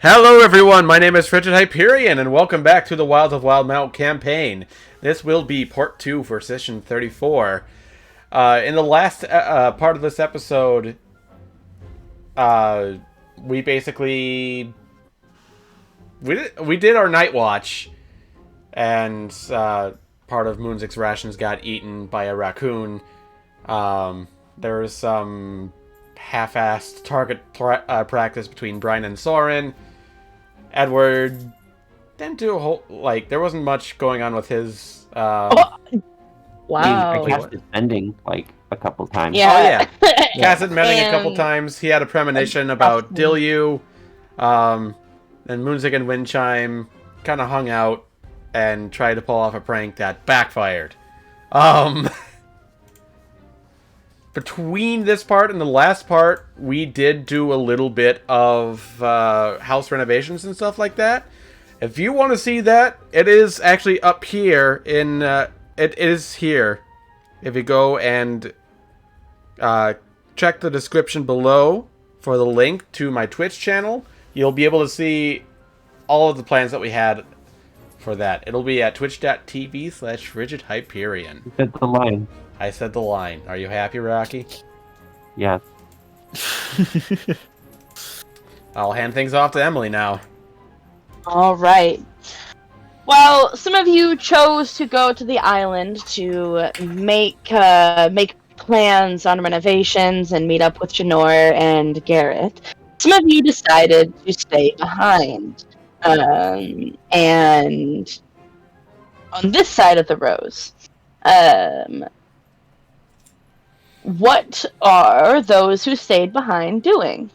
Hello everyone, my name is Frigid Hyperion, and welcome back to the Wilds of Wildemount campaign. This will be part 2 for session 34. In the last part of this episode, we basically... We did our night watch, and part of Moonzik's rations got eaten by a raccoon. There was some half-assed target practice between Brian and Soren. Edward didn't do a whole... there wasn't much going on with his... Wow. I cast his mending, a couple times. Yeah. Oh, yeah. Casted mending a couple times. He had a premonition about Dilyu. Then Moonzik and Windchime kind of hung out and tried to pull off a prank that backfired. Between this part and the last part, we did do a little bit of house renovations and stuff like that. If you want to see that, it is actually up here in... it is here. If you go and check the description below for the link to my Twitch channel, you'll be able to see all of the plans that we had for that. It'll be at twitch.tv/frigidhyperion. You said the line. I said the line. Are you happy, Rocky? Yes. I'll hand things off to Emily now. All right. Well, some of you chose to go to the island to make plans on renovations and meet up with Janor and Garrett. Some of you decided to stay behind. And on this side of the rose, what are those who stayed behind doing?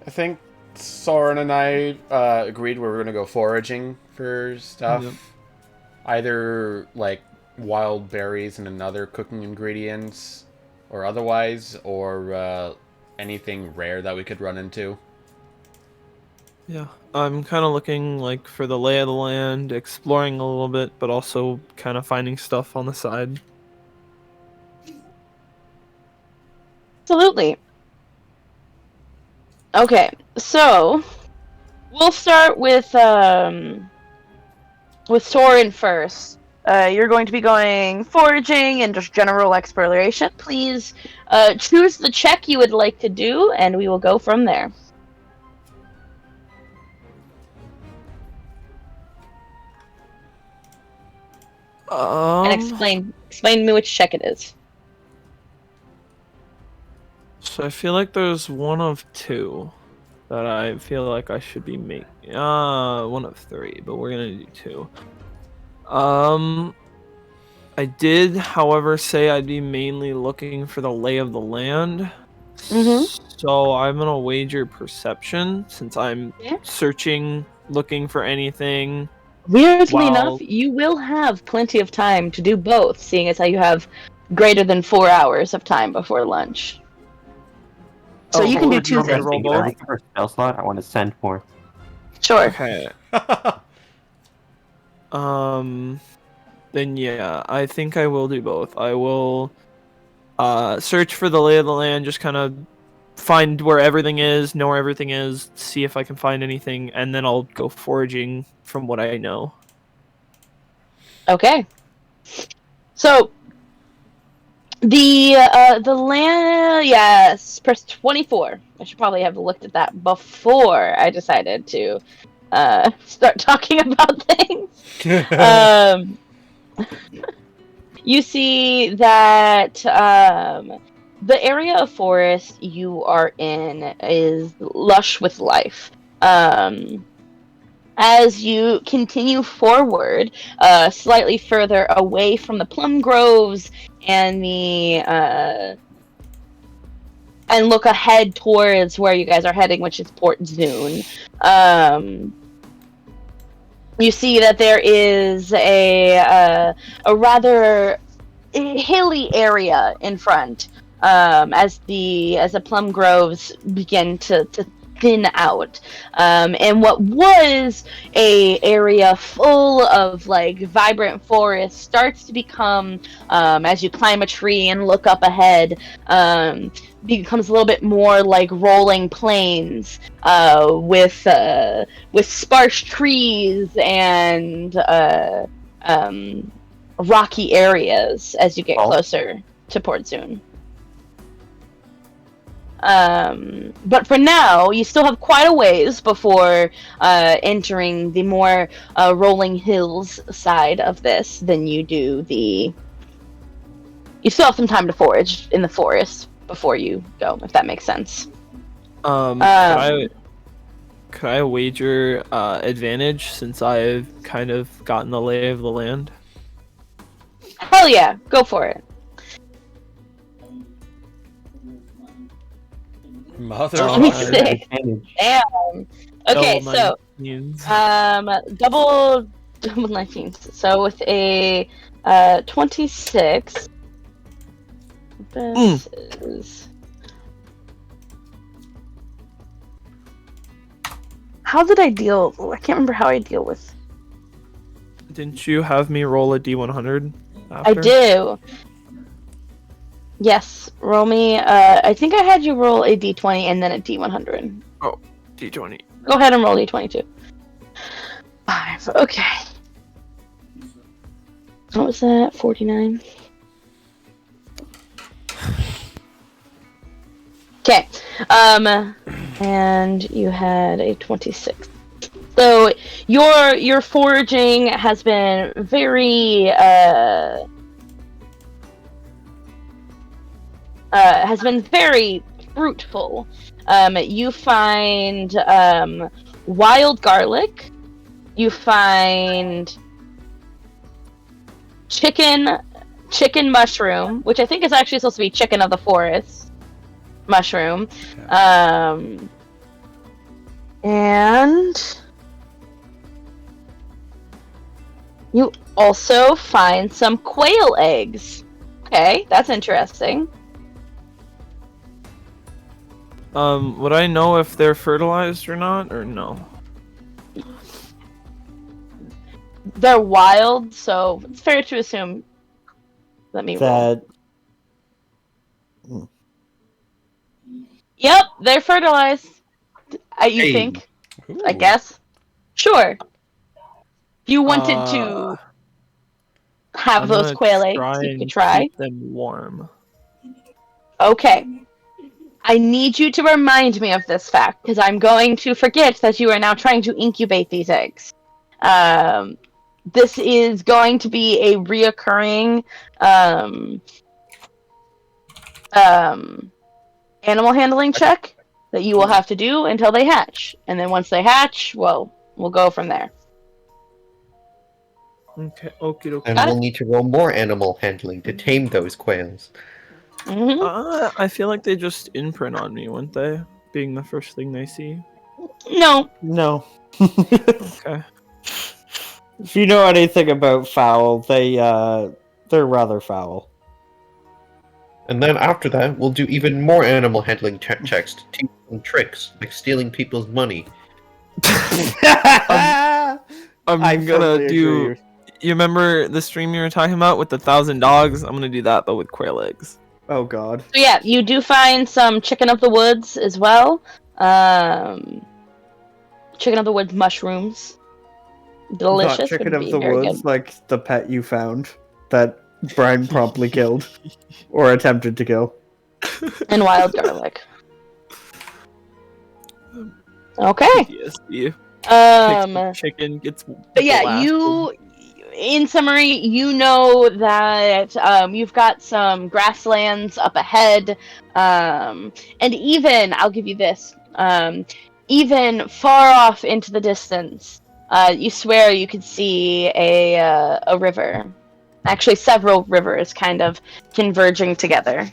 I think Soren and I agreed we were going to go foraging for stuff. Yep. Either, wild berries and another cooking ingredients, or otherwise, or anything rare that we could run into. Yeah, I'm kind of looking, for the lay of the land, exploring a little bit, but also kind of finding stuff on the side. Absolutely. Okay, so we'll start with Soren first. You're going to be going foraging and just general exploration. Please choose the check you would like to do, and we will go from there. And explain to me which check it is. So I feel like there's one of two that I feel like I should be making. One of three, but we're gonna do two. I did, however, say I'd be mainly looking for the lay of the land. Mm-hmm. So I'm gonna wager perception since I'm searching, looking for anything. Weirdly enough, you will have plenty of time to do both, seeing as how you have greater than 4 hours of time before lunch. So you can do two things. For spell slot, I want to send for. Sure. Okay. Then yeah, I think I will do both. I will search for the lay of the land, just kind of find where everything is, know where everything is, see if I can find anything, and then I'll go foraging from what I know. Okay. So the land, yes, press 24. I should probably have looked at that before I decided to start talking about things. You see that the area of forest you are in is lush with life. As you continue forward, slightly further away from the plum groves and and look ahead towards where you guys are heading, which is Port Zoon. You see that there is a rather hilly area in front, as the plum groves begin to thin out, and what was a area full of like vibrant forest starts to become, as you climb a tree and look up ahead, becomes a little bit more like rolling plains, with sparse trees and rocky areas as you get closer to Port Zoon. But for now, you still have quite a ways before entering the more rolling hills side of this than you do the... You still have some time to forage in the forest before you go, if that makes sense. Could I wager advantage since I've kind of gotten the lay of the land? Hell yeah, go for it. Mother. Damn. Okay, so double 19s. So with a 26, this is... How did I deal? I can't remember how I deal with. Didn't you have me roll a D100? After? I do. Yes, roll me. I think I had you roll a D20 and then a D100. Oh, D20. Go ahead and roll D22. 5. Okay. What was that? 49. Okay. And you had a 26. So your foraging has been very fruitful. You find wild garlic. You find chicken mushroom, which I think is actually supposed to be chicken of the forest mushroom. And you also find some quail eggs. Okay, that's interesting. Would I know if they're fertilized or not, or no? They're wild, so it's fair to assume. Let me roll. Yep, they're fertilized. You think? Ooh. I guess. Sure. If you wanted to have those quail eggs, you could try. Keep them warm. Okay. I need you to remind me of this fact, because I'm going to forget that you are now trying to incubate these eggs. This is going to be a reoccurring animal handling check that you will have to do until they hatch. And then once they hatch, well, we'll go from there. Okay, okie dokie. And we'll need to roll more animal handling to tame those quails. Mm-hmm. I feel like they just imprint on me, wouldn't they? Being the first thing they see. No. No. Okay. If you know anything about fowl, they're rather foul. And then after that, we'll do even more animal handling checks to teach them tricks, like stealing people's money. I'm gonna do... Agree. You remember the stream you were talking about with the 1,000 dogs? I'm gonna do that, but with quail eggs. Oh god. So yeah, you do find some chicken of the woods as well. Chicken of the woods mushrooms. Delicious. Not chicken would of be the very woods, good. like the pet you found that Brian promptly killed or attempted to kill. And wild garlic. Okay. PTSD. Chicken gets. But yeah, you. In summary, you know that you've got some grasslands up ahead, and even I'll give you this. Even far off into the distance, you swear you could see a river. Actually, several rivers kind of converging together.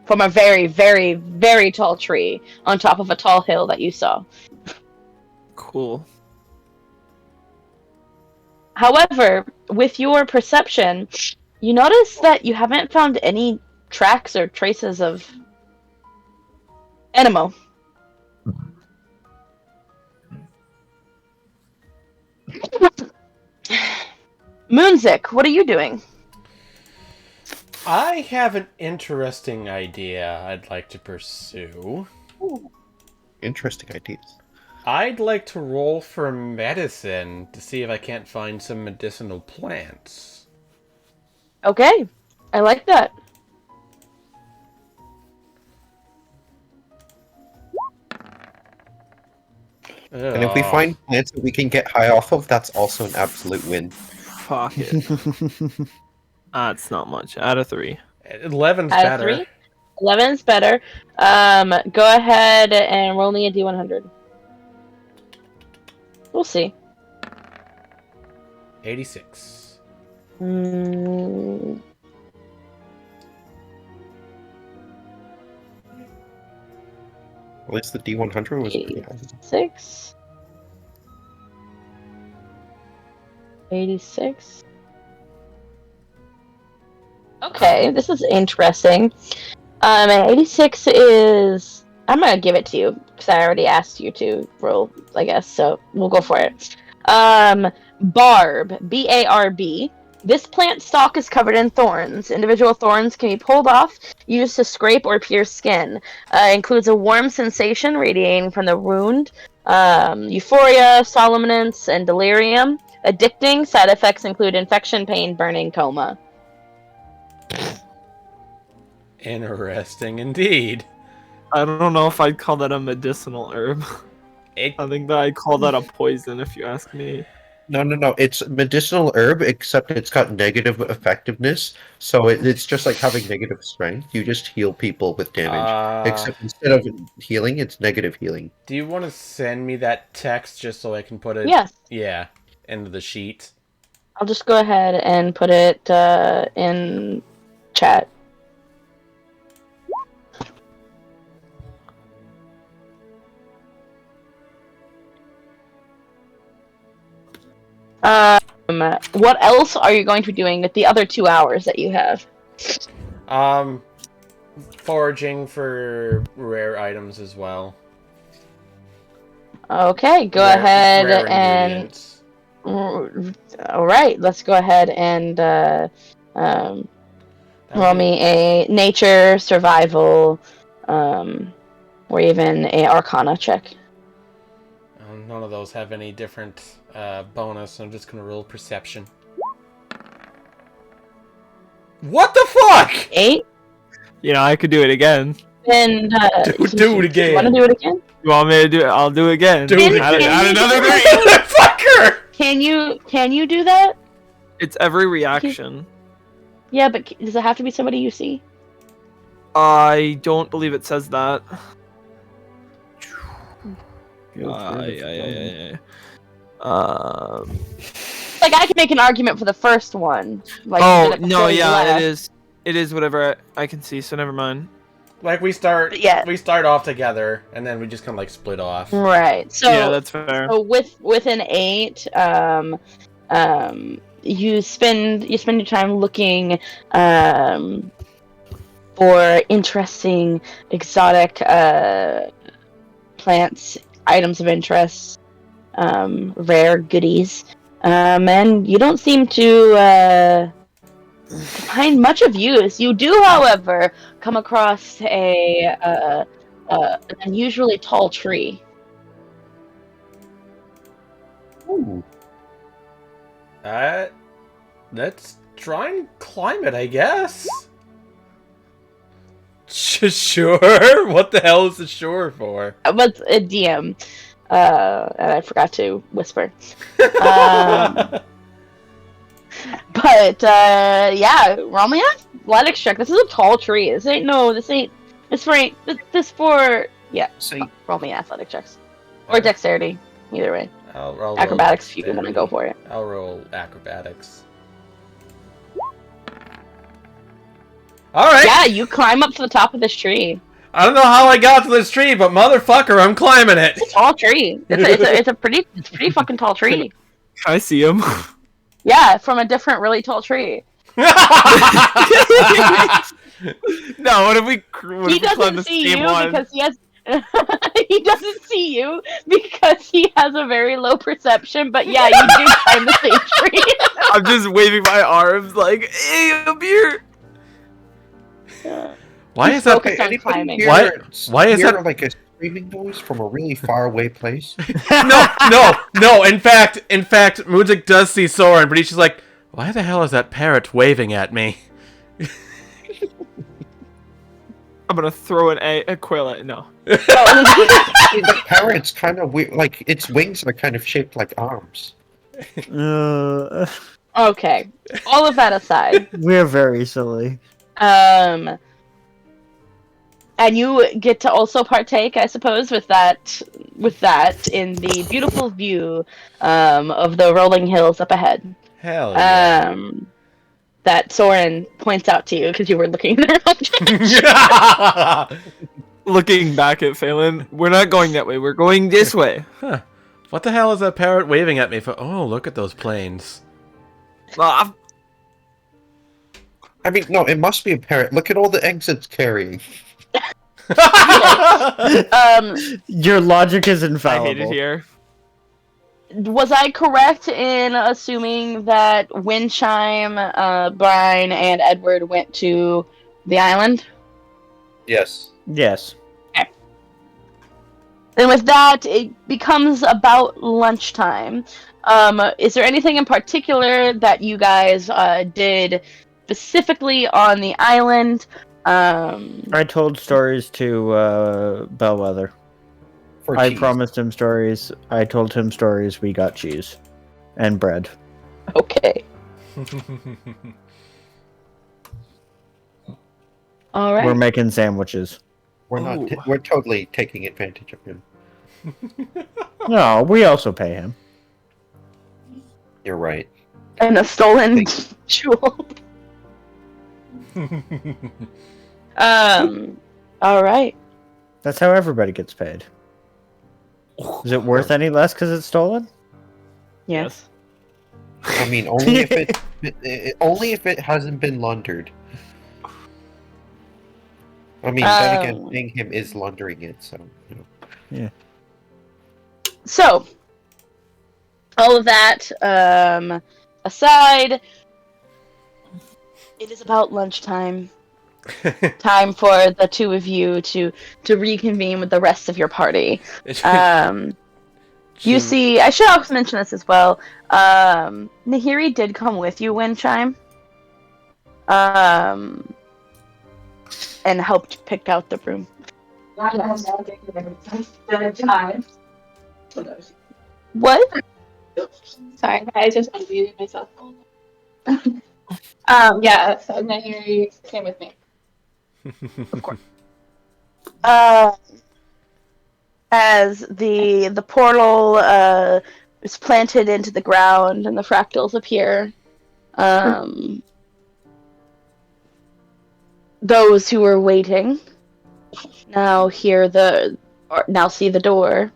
From a very, very, very tall tree on top of a tall hill that you saw. Cool. However, with your perception, you notice that you haven't found any tracks or traces of Anemo. Moonzik, what are you doing? I have an interesting idea I'd like to pursue. Interesting ideas. I'd like to roll for medicine to see if I can't find some medicinal plants. Okay, I like that. And if we find plants that we can get high off of, that's also an absolute win. Fuck it. It's not much. Out of 3. 11's Out better. of 3? 11's better. Go ahead and roll me a D100. We'll see. 86. Mm, At least the D100 was pretty high. 86. 86. Okay, this is interesting. 86 is... I'm gonna give it to you, because I already asked you to roll, I guess, so we'll go for it. Barb, B-A-R-B. This plant stalk is covered in thorns. Individual thorns can be pulled off, used to scrape or pierce skin. Includes a warm sensation radiating from the wound. Euphoria, somnolence, and delirium. Addicting. Side effects include infection, pain, burning, coma. Interesting indeed. I don't know if I'd call that a medicinal herb. I think that I'd call that a poison, if you ask me. No. It's medicinal herb, except it's got negative effectiveness. So it's just like having negative strength. You just heal people with damage. Except instead of healing, it's negative healing. Do you want to send me that text just so I can put it? Yes. Yeah, into the sheet. I'll just go ahead and put it in chat. What else are you going to be doing with the other 2 hours that you have? Foraging for rare items as well. Okay, go Rare ahead and... ingredients. Alright, let's go ahead and roll me a nature, survival, or even a arcana check. None of those have any different bonus, so I'm just gonna roll perception. What the fuck? 8? You know, I could do it again. And do it again. You want to do it again? You want me to do it? I'll do it again. Do it Add again. another 3. Fucker! Can you do that? It's every reaction. Yeah, but does it have to be somebody you see? I don't believe it says that. Like, I can make an argument for the first one. Like, Oh you did it no, before you yeah, left. it is whatever I can see. So never mind. Like we start off together, and then we just kind of like split off. Right. So Yeah, that's fair. So with an 8, you spend your time looking for interesting, exotic plants, items of interest, rare goodies, and you don't seem to find much of use. You do, however, come across an unusually tall tree. Ooh. Let's try and climb it, I guess. Sure? What the hell is the sure for? What's a DM? And I forgot to whisper. But yeah, roll me an athletics check. This is a tall tree. This ain't. Yeah. See, Roll me an athletics checks or dexterity. Either way. I'll roll Acrobatics if you want to go for it. I'll roll acrobatics. Alright! Yeah, you climb up to the top of this tree. I don't know how I got to this tree, but motherfucker, I'm climbing it! It's a tall tree. It's a pretty fucking tall tree. I see him. Yeah, from a different really tall tree. No, what if we He climb doesn't the see same you one? because he has He doesn't see you because he has a very low perception, but yeah, you do climb the same tree. I'm just waving my arms like, hey, I'm here. Why is that? Focused on climbing. Why is hear, that- like a screaming noise from a really far away place? No. In fact, Moonzik does see Soren, but he's just like, why the hell is that parrot waving at me? I'm gonna throw a quill at no. The parrot's kind of weird. Like its wings are kind of shaped like arms. Okay, all of that aside, We're very silly. and you get to also partake, I suppose, with that in the beautiful view of the rolling hills up ahead. Hell yeah. That Soren points out to you because you were looking in the wrong direction. Looking back at Phelan, we're not going that way. We're going this way. Huh. What the hell is that parrot waving at me for? Oh, look at those planes. Ah, I mean, no, it must be a parrot. Look at all the eggs it's carrying. Your logic is I infallible. hate it here. Was I correct in assuming that Windchime, Brian, and Edward went to the island? Yes. Yes. Then with that, it becomes about lunchtime. Is there anything in particular that you guys did specifically on the island? I told stories to Bellwether. For I cheese. promised him stories. I told him stories. We got cheese and bread. Okay. All right. We're making sandwiches. We're not. Ooh. We're totally taking advantage of him. No, we also pay him. You're right. And a stolen jewel. All right. That's how everybody gets paid. Is it worth any less because it's stolen? Yes. I mean, only if only if it hasn't been laundered. I mean, then again, paying him is laundering it, so. You know. Yeah. So, all of that aside, it is about lunchtime. Time for the two of you to reconvene with the rest of your party. You see, I should also mention this as well. Nahiri did come with you, Windchime. And helped pick out the room. What? Sorry, I just unmuted myself. Yeah, so Nahiri came with me. Of course. As the portal is planted into the ground and the fractals appear, those who were waiting now see the door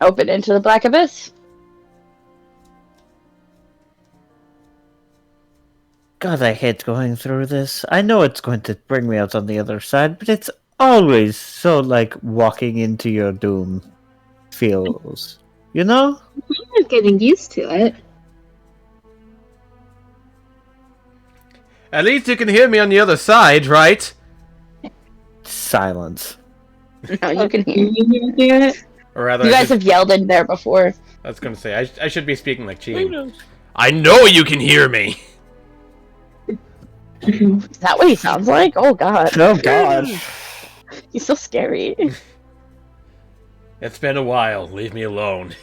open into the black abyss. God, I hate going through this. I know it's going to bring me out on the other side, but it's always so like walking into your doom feels. You know? I'm getting used to it. At least you can hear me on the other side, right? Silence. No, you can hear. You hear it? Or rather, You guys have yelled in there before. I was gonna say, I should be speaking like Cheen. I know you can hear me! Is that what he sounds like? Oh god. Oh God. He's so scary. It's been a while, leave me alone.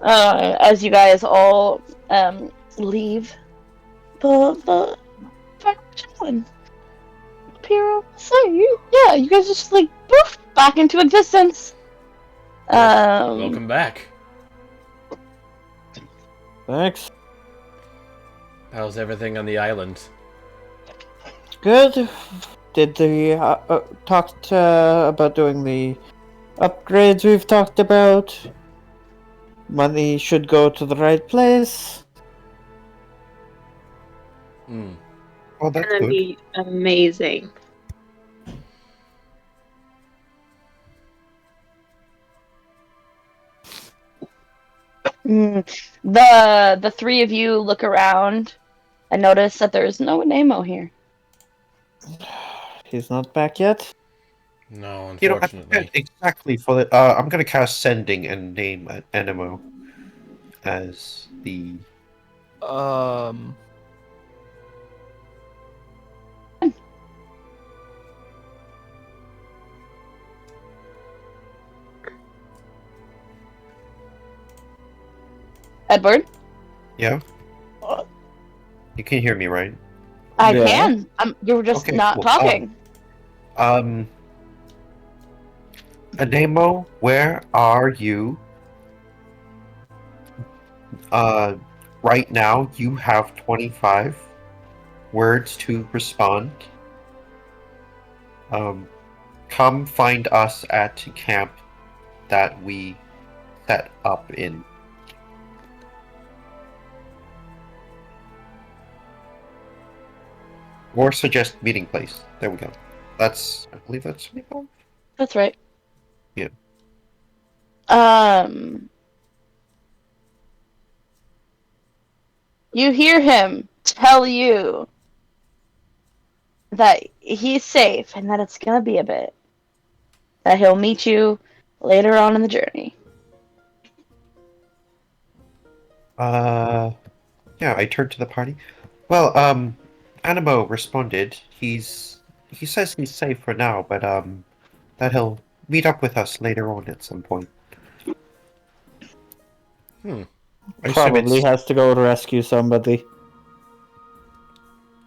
As you guys all leave the and appear on the side. Yeah, you guys just like poof back into existence. Welcome back. Thanks. How's everything on the island? Good. Did the talked about doing the upgrades we've talked about? Money should go to the right place. Oh, that's gonna good. be amazing. The three of you look around and notice that there's no Anemo here. He's not back yet? No, You know, I unfortunately. prepared exactly for the. I'm going to cast Sending and name Anemo as the. Edward? Yeah? You can hear me, right? I Yeah. can. You were just Okay, not cool. talking. Anemo, where are you? Right now, you have 25 words to respond. Come find us at camp that we set up in. Or suggest meeting place. There we go. I believe that's 25. That's right. Yeah. You hear him tell you that he's safe and that it's gonna be a bit. That he'll meet you later on in the journey. Yeah, I turned to the party. Well, Anemo responded. He says he's safe for now, but that he'll meet up with us later on at some point. I assume Probably it's has to go rescue somebody.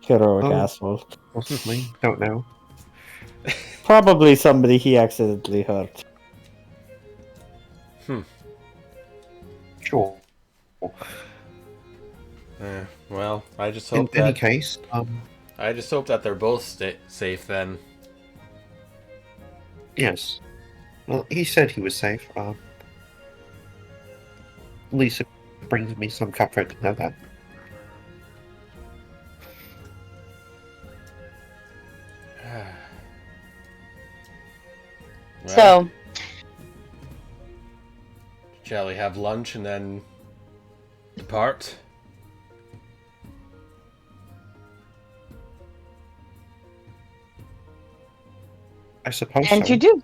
Heroic Oh. asshole. possibly, don't know. Probably somebody he accidentally hurt. Sure. Well, I just In hope any that case, they're both safe then. yes. Well, he said he was safe. At least it brings me some comfort to know that. Well, So, shall we have lunch and then depart? I suppose and so. you do.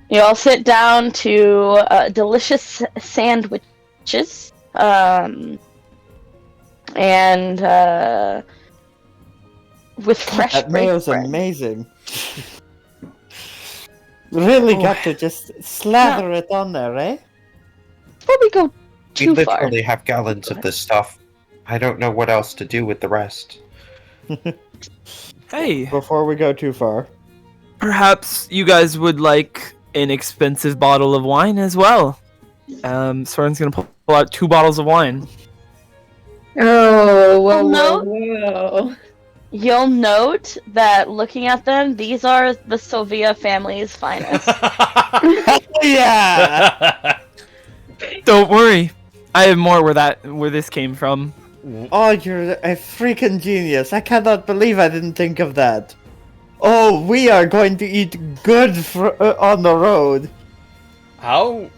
You all sit down to delicious sandwiches. And with fresh That baked meal's bread. amazing. Really got to just slather it on there, eh? Before we go We too far. literally have gallons of this stuff. I don't know what else to do with the rest. Hey, Before we go too far. perhaps you guys would like an expensive bottle of wine as well. Soren's gonna pull out 2 bottles of wine. Oh, whoa, no. whoa. You'll note that looking at them, these are the Sylvia family's finest. Yeah! Don't worry, I have more where this came from. Oh, you're a freaking genius. I cannot believe I didn't think of that. Oh, we are going to eat good on the road. How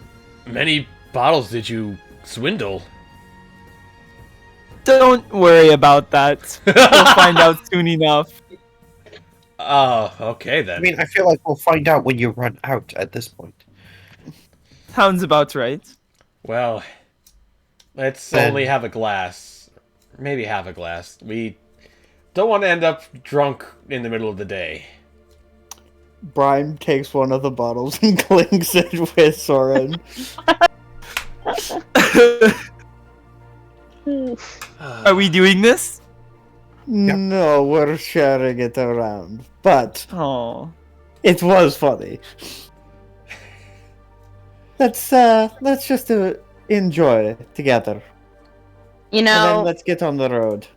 many bottles did you swindle? Don't worry about that. We'll find out soon enough. Oh, okay then. I mean, I feel like we'll find out when you run out at this point. Sounds about right. Well, let's Then- only have a glass. Maybe half a glass. We don't want to end up drunk in the middle of the day. Brian takes one of the bottles and clinks it with Soren. Are we doing this? No, we're sharing it around. But Oh. it was funny. Let's just enjoy it together. You And then know, let's get on the road.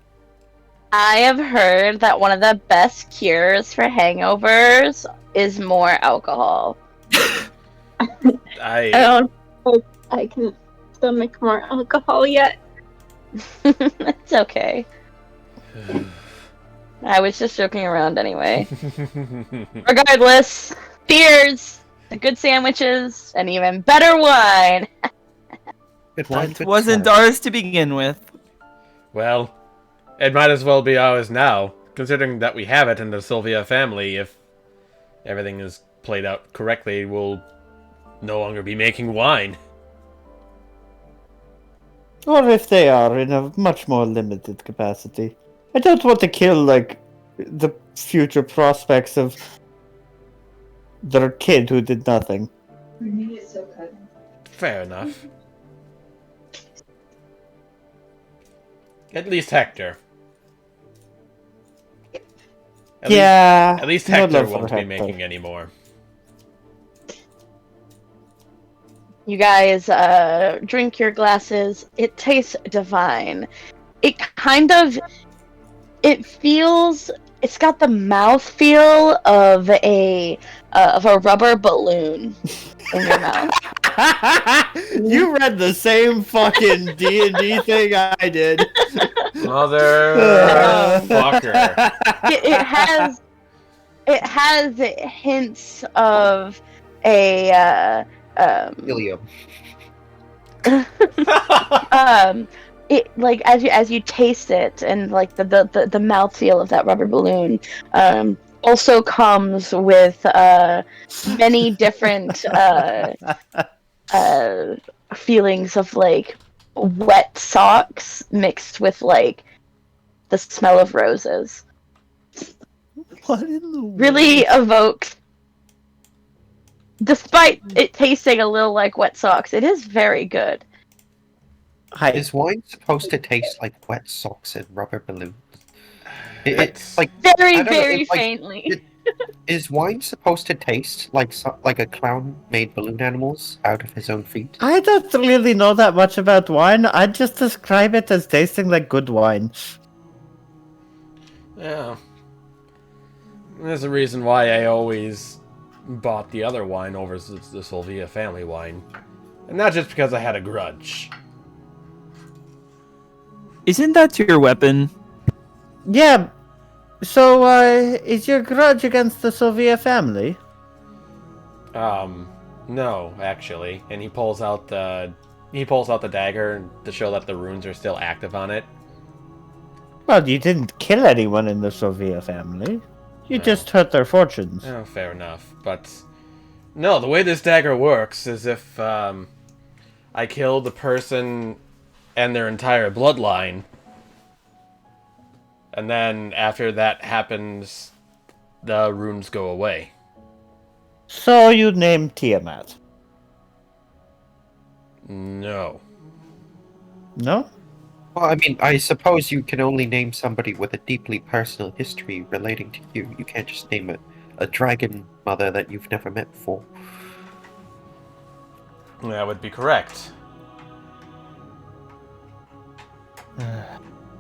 I have heard that one of the best cures for hangovers is more alcohol. I don't hope I can stomach more alcohol yet. It's okay. I was just joking around anyway. Regardless, beers, the good sandwiches, and even better wine. Good wine, That good wasn't sandwich. ours to begin with. Well, it might as well be ours now, considering that we have it in the Sylvia family. If everything is played out correctly, we'll no longer be making wine. Or if they are in a much more limited capacity. I don't want to kill, like, the future prospects of their kid who did nothing. Fair enough. At least Hector. At least no Hector love for won't be Hector. making any more. You guys drink your glasses. It tastes divine. It kind of, it's got the mouthfeel of a rubber balloon in your mouth. You read the same fucking D&D thing I did. Motherfucker. It has hints of a Helium. it like as you taste it, and like the mouthfeel of that rubber balloon also comes with many different feelings of like wet socks mixed with like the smell of roses. What in the world? Really evokes, despite it tasting a little like wet socks, it is very good. Is wine supposed to taste like wet socks and rubber balloons? It's like Very, I don't know, very it's like- faintly. Is wine supposed to taste like like a clown made balloon animals out of his own feet? I don't really know that much about wine. I just describe it as tasting like good wine. Yeah. There's a reason why I always bought the other wine over the Sylvia family wine. And not just because I had a grudge. Isn't that your weapon? Yeah. So, is your grudge against the Sylvia family? No, actually. And he pulls out the dagger to show that the runes are still active on it. Well, you didn't kill anyone in the Sylvia family. You No. just hurt their fortunes. Oh, fair enough. But no, the way this dagger works is if I kill the person and their entire bloodline, and then after that happens, the runes go away. So you named Tiamat? No. No? Well, I mean, I suppose you can only name somebody with a deeply personal history relating to you. You can't just name a dragon mother that you've never met before. That would be correct.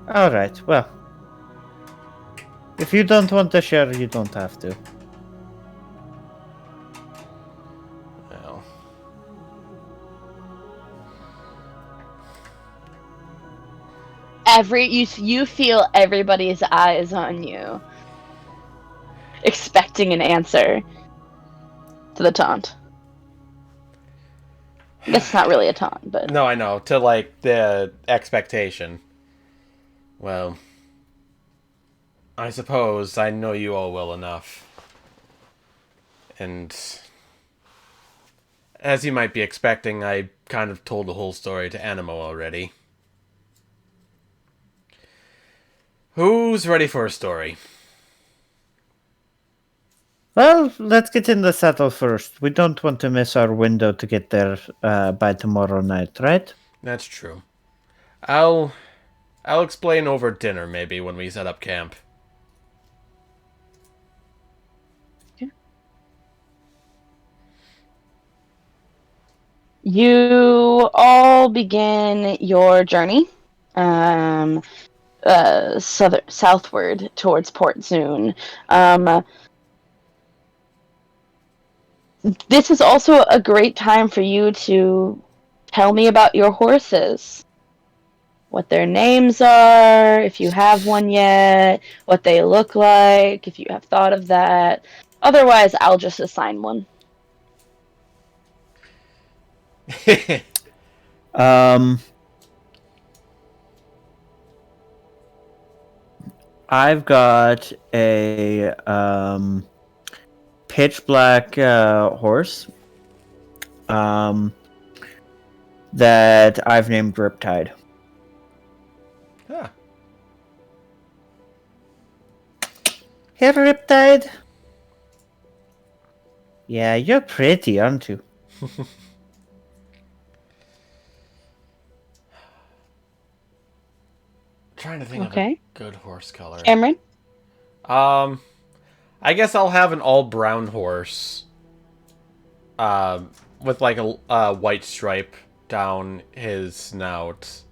Alright, well. If you don't want to share, you don't have to. Well. You feel everybody's eyes on you, expecting an answer to the taunt. I guess it's not really a taunt, but No, I know. To, like, the expectation. Well, I suppose I know you all well enough. And as you might be expecting, I kind of told the whole story to Anemo already. Who's ready for a story? Well, let's get in the saddle first. We don't want to miss our window to get there by tomorrow night, right? That's true. I'll explain over dinner, maybe, when we set up camp. you all begin your journey southward towards Port Zoon. This is also a great time for you to tell me about your horses. what their names are, if you have one yet, what they look like, if you have thought of that. Otherwise, I'll just assign one. I've got a pitch black horse that I've named Riptide. Huh. Hey, Riptide. Yeah, you're pretty, aren't you? Trying to think of Okay. a good horse color. Cameron? I guess I'll have an all brown horse. With like a white stripe down his snout.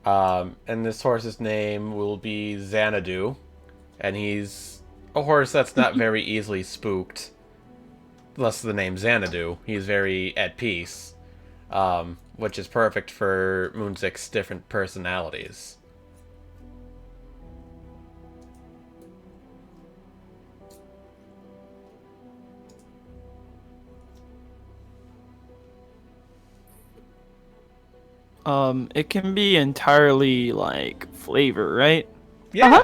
And this horse's name will be Xanadu, and he's a horse that's not very easily spooked. Thus the name Xanadu. He's very at peace, which is perfect for Moonzik's different personalities. It can be entirely like flavor, right? Yeah.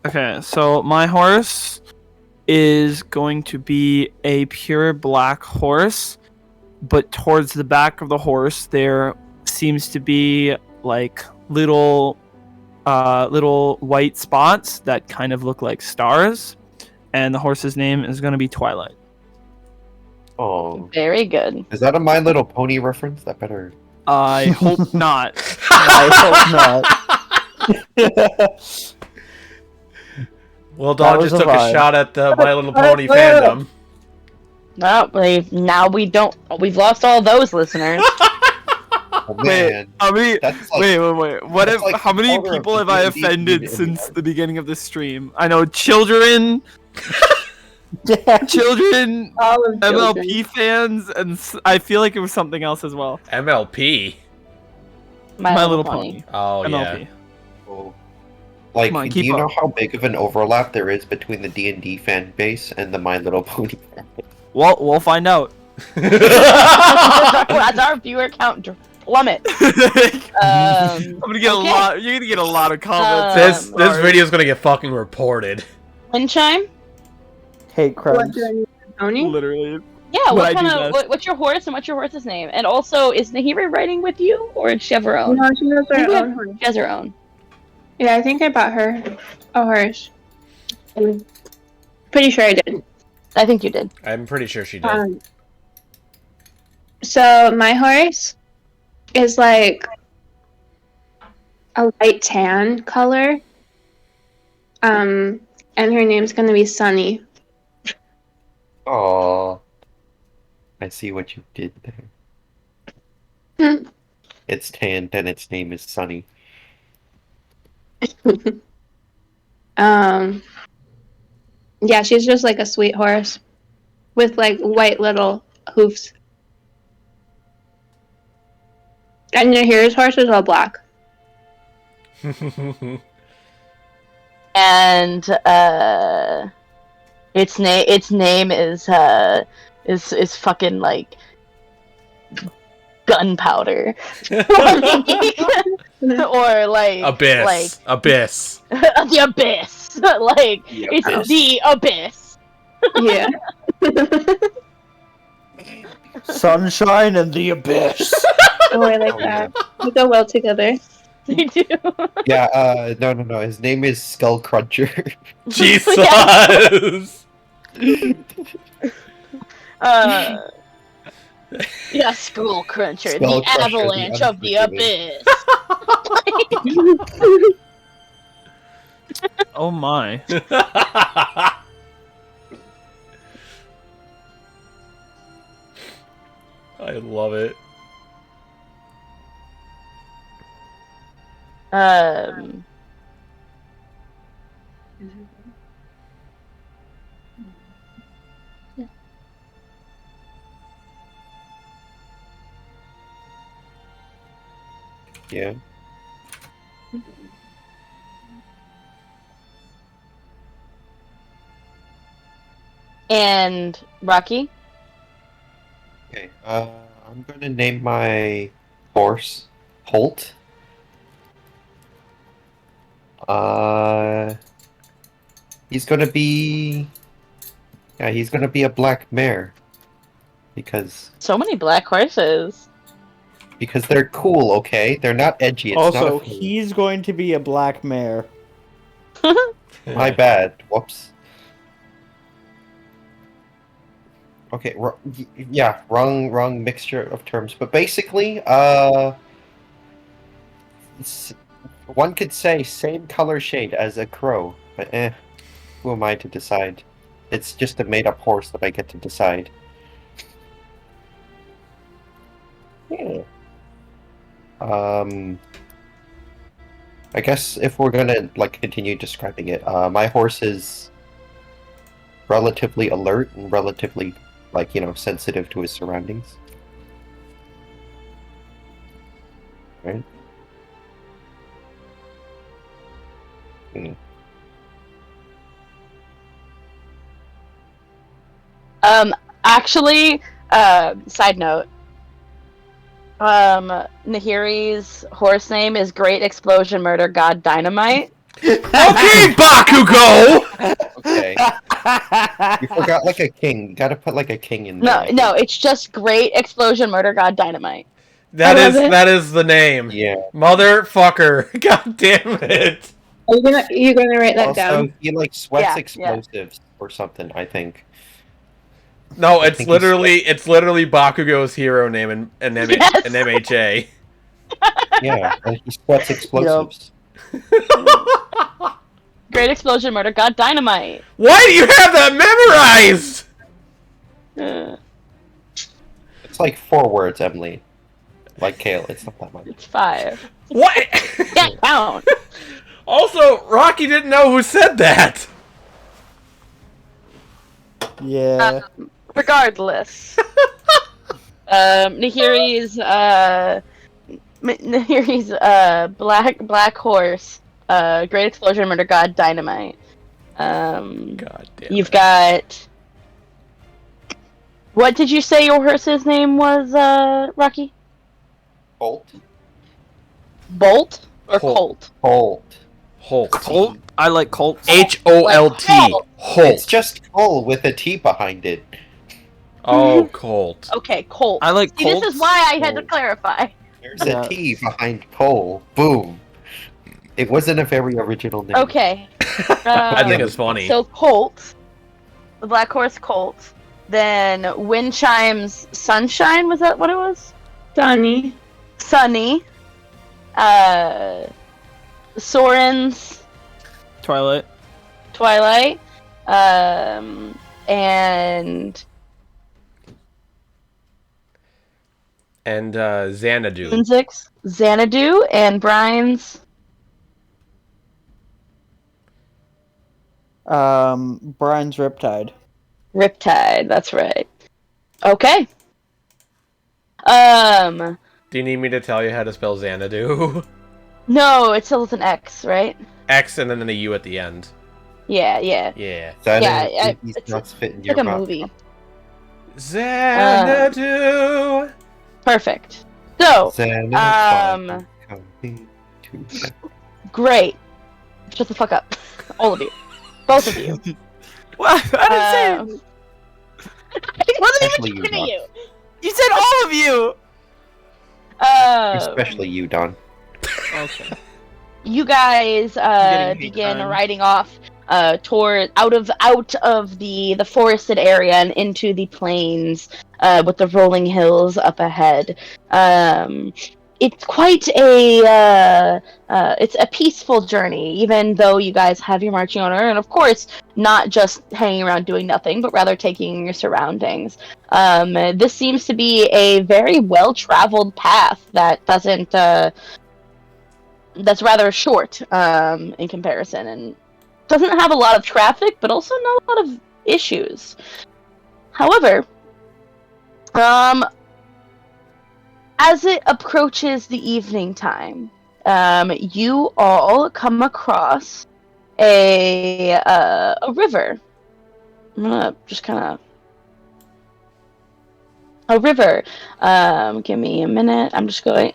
Okay, so my horse is going to be a pure black horse, but towards the back of the horse there seems to be like little white spots that kind of look like stars, and the horse's name is going to be Twilight. Oh, Very good. is that a My Little Pony reference? That better. I hope not. I hope not. Well, Don was just a took a vibe. shot at the My Little Pony fandom. No, we don't. We've lost all those listeners. Oh man, I mean, that's like, wait. What that's if? like How the many order of people the have I D&D offended community. since the beginning of the stream? I know children, All of children. MLP fans, and I feel like it was something else as well. MLP. My Little Pony. Oh, MLP. yeah. Oh. Like, Come on, do keep you know up. how big of an overlap there is between the D&D fan base and the My Little Pony fan base? Well, we'll find out. As our viewer count plummet. I'm gonna get a okay. lot. You're gonna get a lot of comments. This video's gonna get fucking reported. Wind chime? Hate What crimes. do I need a pony? Literally. Yeah, What I what do kind of best. what's your horse and what's your horse's name? And also, is Nahiri riding with you or does she have her own? No, she has I think we her have- own horse. She has her own. Yeah, I think I bought her a horse. I'm pretty sure I did. I think you did. I'm pretty sure she did. So my horse is like a light tan color. And her name's gonna be Sunny. Oh, I see what you did there. It's tanned and its name is Sunny. Yeah, she's just like a sweet horse with like white little hoofs. And Nahir's horse is all black. And its name is fucking like gunpowder. Or like Abyss. Abyss. the abyss. Like it's the abyss. Yeah. Sunshine and the abyss. Oh, I like that. We go well together. They do. Yeah, no. His name is Skull Cruncher. Jesus. Yeah, Skull Cruncher, Skull the Crusher, the avalanche of the unforgiving. abyss. Oh my. I love it. Yeah. And Rocky? Okay. I'm gonna name my horse Holt. He's gonna be. Yeah, he's gonna be a black mare. Because So many black horses. they're cool, okay? They're not edgy. It's Also, not a fool. he's going to be a black mare. My bad. Whoops. Okay, yeah, wrong mixture of terms. But basically, one could say same color shade as a crow, but who am I to decide? It's just a made-up horse that I get to decide. Yeah. I guess if we're gonna continue describing it, my horse is relatively alert and relatively sensitive to his surroundings. Right? Actually, side note. Nahiri's horse name is Great Explosion Murder God Dynamite. Okay, Bakugo! Okay. You forgot a king. You gotta put a king in there. No, it's just Great Explosion Murder God Dynamite. That is the name. Yeah. Motherfucker. God damn it. You're gonna write that Also, down. he sweats Yeah, explosives or something, I think. No, I it's think literally Bakugo's hero name in Yes. MHA. Yeah, and he sweats explosives. Great Explosion Murder God Dynamite. Why do you have that memorized? It's 4 words, Emily. Like Kale, it's not that much. It's 5. What? Can't count. Also, Rocky didn't know who said that. Yeah. Regardless. Nahiri's black horse, Great Explosion Murder God Dynamite. God damn. You've got. What did you say your horse's name was, Rocky? Holt? Bolt or Holt. Colt? Holt. Colt. I like Colt. Holt. Holt. It's just Cole with a T behind it. Oh, Colt. Okay, Colt. I like See, this Colts. is why I had to Colt. clarify. There's Yeah. a T behind Cole. Boom. It wasn't a very original name. Okay. I think it's funny. So Colt, the black horse Colt. Then Wind Chimes Sunshine, was that what it was? Donnie. Sunny. Soren's Twilight. Twilight. And Xanadu. Zix, Xanadu, and Brian's Brian's Riptide. Riptide, that's right. Okay. Do you need me to tell you how to spell Xanadu? No, it's still with an X, right? X and then a U at the end. Yeah. Yeah. He's it's not fitting It's your like a mouth. movie. Xanadu. Perfect. So, Xanadu, coming to- great. Shut the fuck up. All of you. Both of you. What? I didn't say it. I wasn't Especially even you, talking to Doc. you. You said all of you. Especially you, Don. Okay. You guys getting hate begin crime. riding off toward out of the forested area and into the plains with the rolling hills up ahead. It's quite it's a peaceful journey, even though you guys have your marching order, and of course, not just hanging around doing nothing, but rather taking in your surroundings. This seems to be a very well-traveled path that doesn't. That's rather short in comparison, and doesn't have a lot of traffic, but also not a lot of issues. However, As it approaches the evening time, you all come across a river. I'm gonna just kind of a river. Give me a minute. I'm just gonna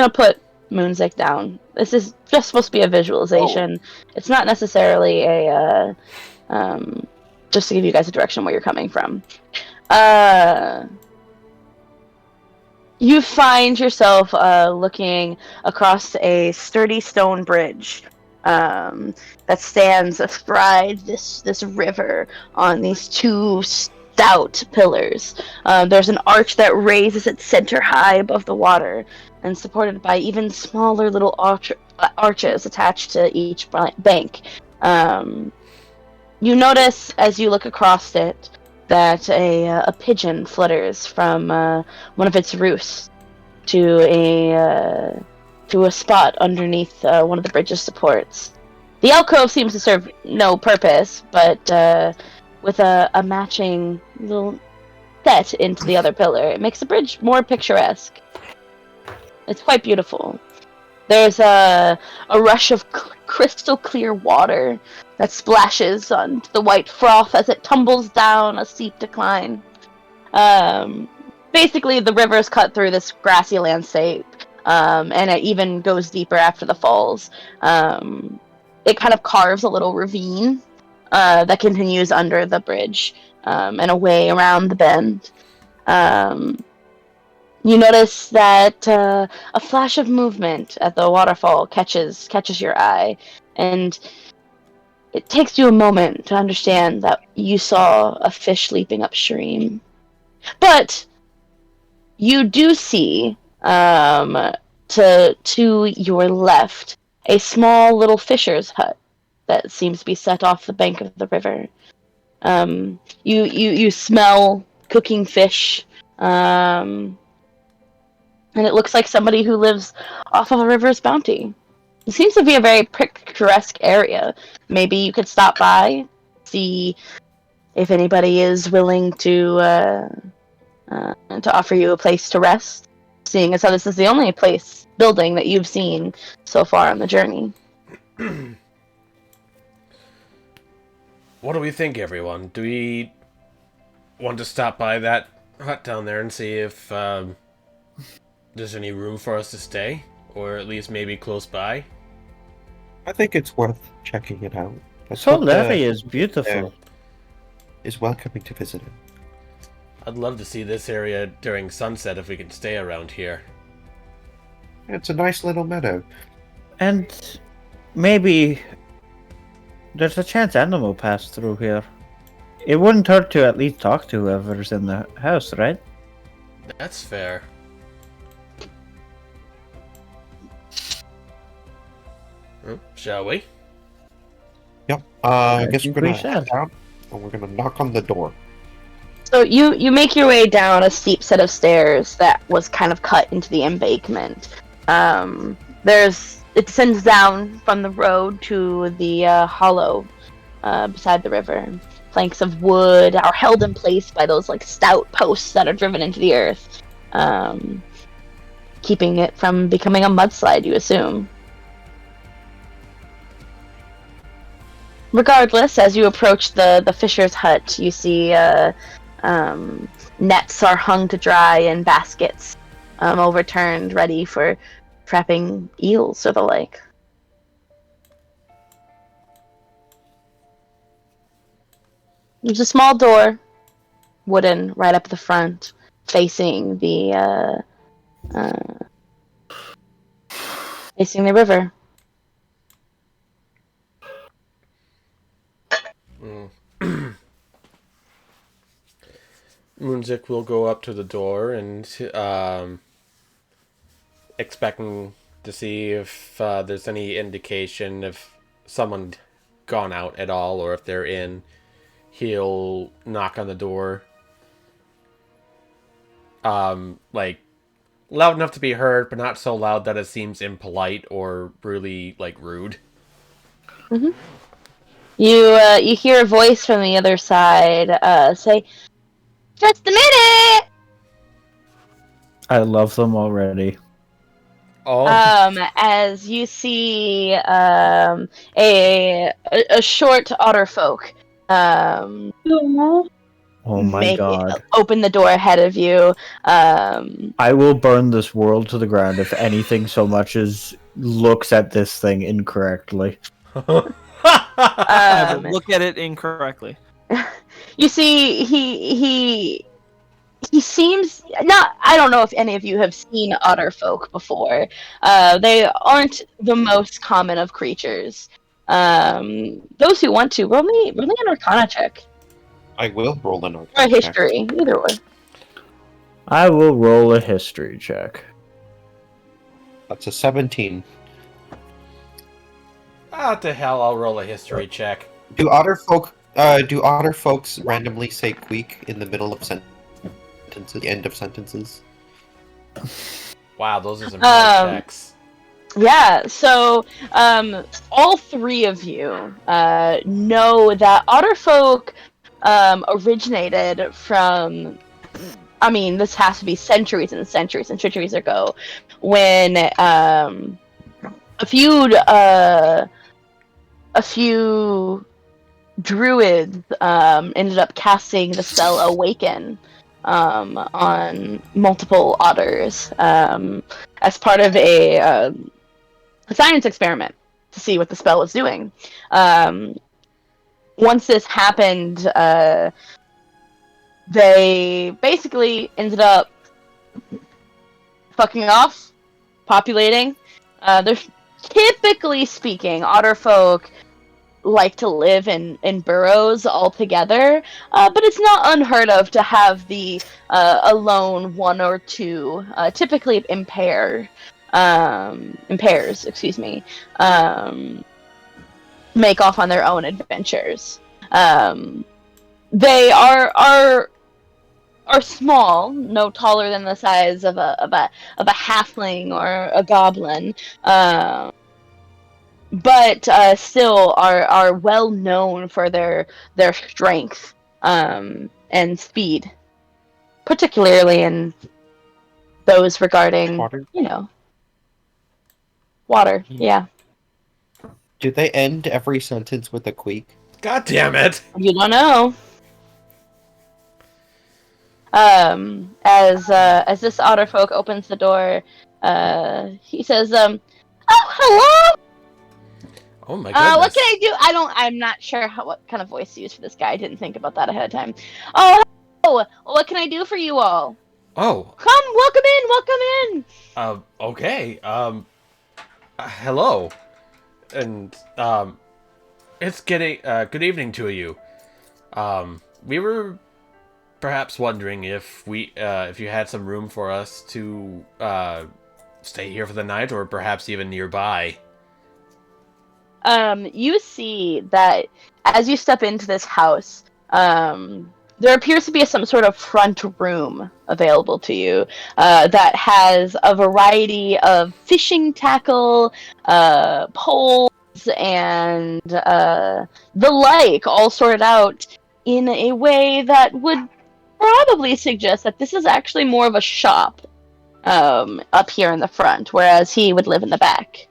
put Moonzik down. This is just supposed to be a visualization. It's not necessarily a just to give you guys a direction where you're coming from. You find yourself looking across a sturdy stone bridge that stands astride this river on these two stout pillars. There's an arch that raises its center high above the water and supported by even smaller little arches attached to each bank. You notice as you look across it that a pigeon flutters from one of its roosts to a spot underneath one of the bridge's supports. The alcove seems to serve no purpose, but with a matching little set into the other pillar, it makes the bridge more picturesque. It's quite beautiful. There's a rush of crystal clear water that splashes onto the white froth as it tumbles down a steep decline. Basically, the river is cut through this grassy landscape, and it even goes deeper after the falls. It kind of carves a little ravine that continues under the bridge and away around the bend. You notice that a flash of movement at the waterfall catches your eye, and it takes you a moment to understand that you saw a fish leaping upstream. But you do see, to your left, a small little fisher's hut that seems to be set off the bank of the river. You smell cooking fish, and it looks like somebody who lives off of a river's bounty. It seems to be a very picturesque area. Maybe you could stop by, see if anybody is willing to offer you a place to rest, seeing as how this is the only building that you've seen so far on the journey. What do we think, everyone? Do we want to stop by that hut down there and see if there's any room for us to stay? Or at least maybe close by? I think it's worth checking it out. Solari is beautiful. Is welcoming to visit it. I'd love to see this area during sunset if we can stay around here. It's a nice little meadow. And maybe there's a chance Anemo passed through here. It wouldn't hurt to at least talk to whoever's in the house, right? That's fair. Shall we? Yep. I guess think we're gonna we should. head down and we're gonna knock on the door. So you make your way down a steep set of stairs that was kind of cut into the embankment. It descends down from the road to the hollow beside the river. Planks of wood are held in place by those like stout posts that are driven into the earth, keeping it from becoming a mudslide, you assume. Regardless, as you approach the fisher's hut, you see nets are hung to dry in baskets, overturned, ready for trapping eels or the like. There's a small door, wooden, right up the front, facing the river. Moonzik will go up to the door and expecting to see if there's any indication if someone gone out at all or if they're in. He'll knock on the door, like loud enough to be heard, but not so loud that it seems impolite or really like rude. Mm-hmm. You hear a voice from the other side say, "Just a minute!" I love them already. Oh. As you see a short otter folk Oh my god. open the door ahead of you. I will burn this world to the ground if anything so much as looks at this thing incorrectly. I will look at it incorrectly. You see, he seems not. I don't know if any of you have seen otter folk before. They aren't the most common of creatures. Those who want to roll me an Arcana check I will roll an or a Arcana check. history, either way. I will roll a history check. That's a 17. Ah, to hell, I'll roll a history check. Do otter folks randomly say "queek" in the middle of sentences, the end of sentences? Wow, those are some hard checks. Yeah, so all three of you know that otterfolk originated from. I mean, this has to be centuries and centuries and centuries ago, when a few druids ended up casting the spell Awaken on multiple otters as part of a science experiment to see what the spell was doing. Once this happened, they basically ended up fucking off, populating. They're typically speaking, otter folk like to live in burrows all together, but it's not unheard of to have the alone one or two, typically in pairs, excuse me, make off on their own adventures. They are small, no taller than the size of a halfling or a goblin, but still are well known for their strength and speed, particularly in those regarding Water? water. Yeah. Do they end every sentence with a "queek"? God damn it! You don't know. As this otter folk opens the door, he says, "Oh, hello. Oh my goodness. What can I do? I'm not sure what kind of voice to use for this guy. I didn't think about that ahead of time. Oh, hello. What can I do for you all? Oh. Come, welcome in. Okay. Hello. And, it's getting, good evening to you. We were perhaps wondering if you had some room for us to, stay here for the night, or perhaps even nearby. You see that as you step into this house, there appears to be some sort of front room available to you that has a variety of fishing tackle, poles, and the like, all sorted out in a way that would probably suggest that this is actually more of a shop up here in the front, whereas he would live in the back.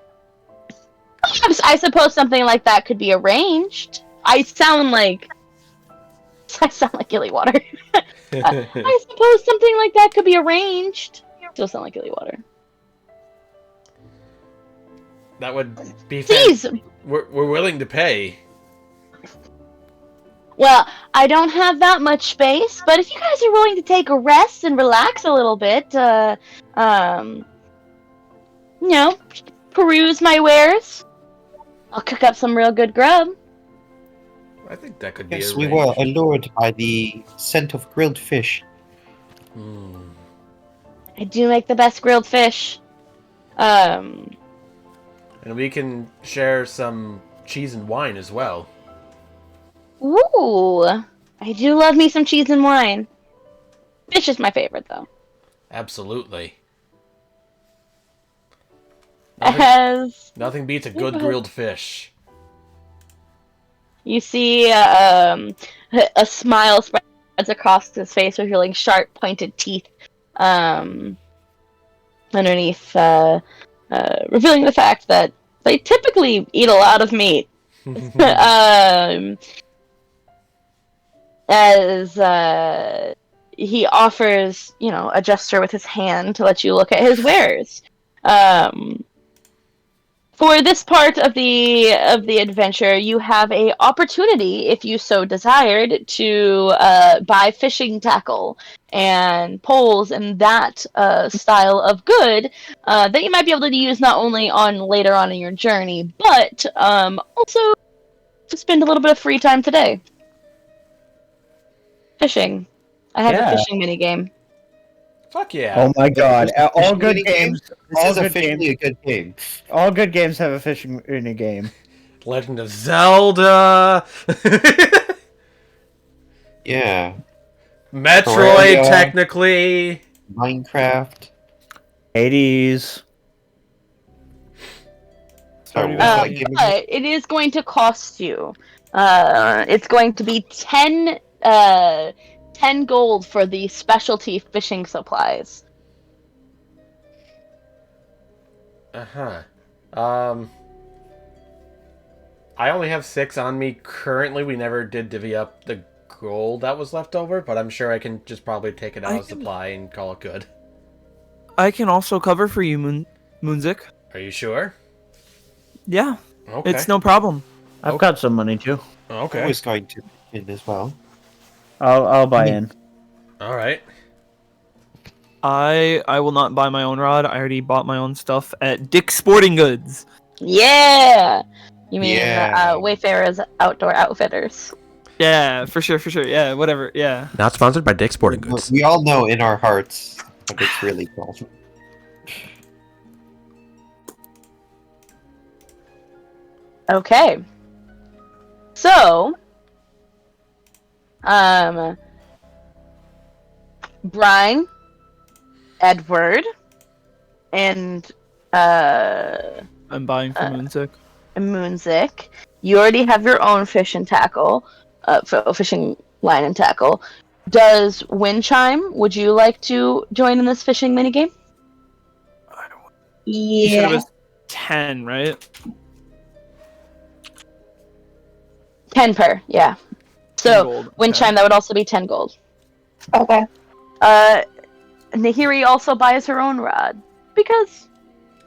I suppose something like that could be arranged. I sound like Gilly-Water. I suppose something like that could be arranged. Still sound like Gilly-Water. That would be Please! We're willing to pay. Well, I don't have that much space, but if you guys are willing to take a rest and relax a little bit, peruse my wares, I'll cook up some real good grub. I think that could be Yes, arranged. we were allured by the scent of grilled fish. I do make the best grilled fish. And we can share some cheese and wine as well. Ooh, I do love me some cheese and wine. Fish is my favorite, though. Absolutely. Nothing beats a good grilled fish. You see a smile spreads across his face, revealing sharp, pointed teeth. underneath, revealing the fact that they typically eat a lot of meat. As he offers, a gesture with his hand to let you look at his wares. For this part of the adventure, you have a opportunity, if you so desired, to buy fishing tackle and poles and that style of good that you might be able to use not only on later on in your journey, but also to spend a little bit of free time today. Fishing. I have a fishing minigame. Fuck yeah. Oh my god. All good games. This is officially a good game. All good games have a fishing minigame. Legend of Zelda. Yeah. Metroid, Terraria. technically. Minecraft. Hades. Sorry, But it is going to cost you. It's going to be 10 gold for the specialty fishing supplies. I only have 6 on me currently. We never did divvy up the gold that was left over, but I'm sure I can just probably take it out of supply and call it good. I can also cover for you, Moonzik. Are you sure? Yeah. Okay. It's no problem. I've got some money too. Okay. I was going to in as well. I'll buy in. All right. I will not buy my own rod. I already bought my own stuff at Dick's Sporting Goods. Yeah! You mean Yeah. Wayfarer's Outdoor Outfitters. Yeah, for sure. Yeah, whatever. Yeah. Not sponsored by Dick's Sporting Goods. We all know in our hearts what it's really called. Okay. So, Brian, Edward, and I'm buying for Moonzik. Moonzik, you already have your own fish and tackle, fishing line and tackle. Does Windchime, would you like to join in this fishing minigame? You said it Yeah. was 10, right? 10 per, yeah. 10 So, gold, Windchime, okay. that would also be 10 gold. Okay. Nahiri also buys her own rod. Because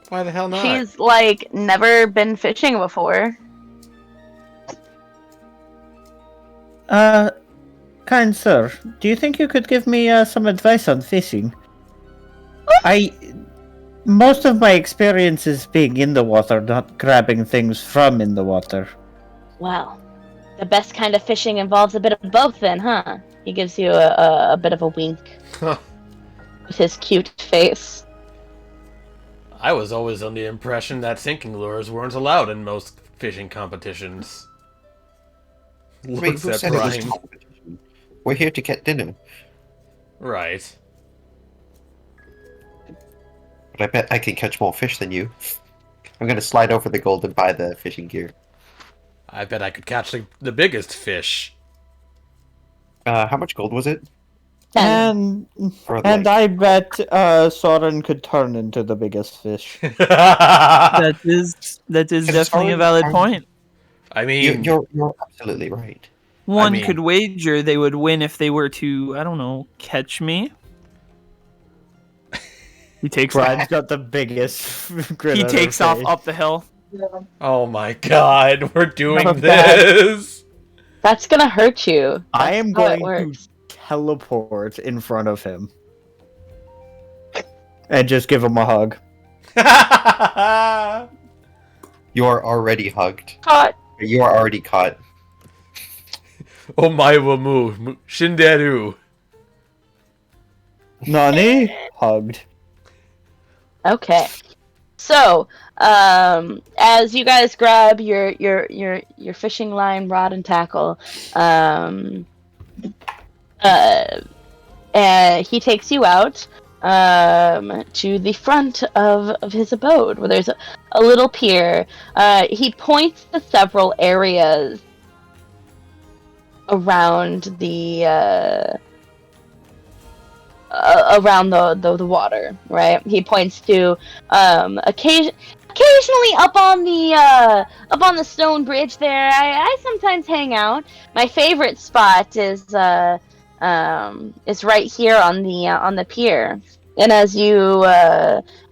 Why the hell not? she's, never been fishing before. Kind sir, do you think you could give me some advice on fishing? Most of my experience is being in the water, not grabbing things from in the water. Well, the best kind of fishing involves a bit of both then, huh? He gives you a bit of a wink. With his cute face. I was always under the impression that sinking lures weren't allowed in most fishing competitions. Wait, Looks who at said it was Brian. competition? We're here to get dinner. Right. But I bet I can catch more fish than you. I'm gonna slide over the gold and buy the fishing gear. I bet I could catch the biggest fish. How much gold was it? And I bet Soren could turn into the biggest fish. That is It's definitely a already valid fine. point. I mean, You're absolutely right. One mean- could wager they would win if they were to, I don't know, catch me. He takes Brian's got the biggest grin he on takes her off face. up the hill. oh my god, we're doing Not bad. this. That's gonna hurt you. I am That's how it going to works. teleport in front of him. And just give him a hug. You are already hugged. Caught. You are already caught. Oh my wamu, shinderu. Nani? Hugged. Okay. So, as you guys grab your fishing line, rod, and tackle, he takes you out to the front of his abode, where there's a little pier. He points to several areas around the around the water, right? He points to occasionally up on the stone bridge there. I sometimes hang out. My favorite spot is right here on the pier. And as you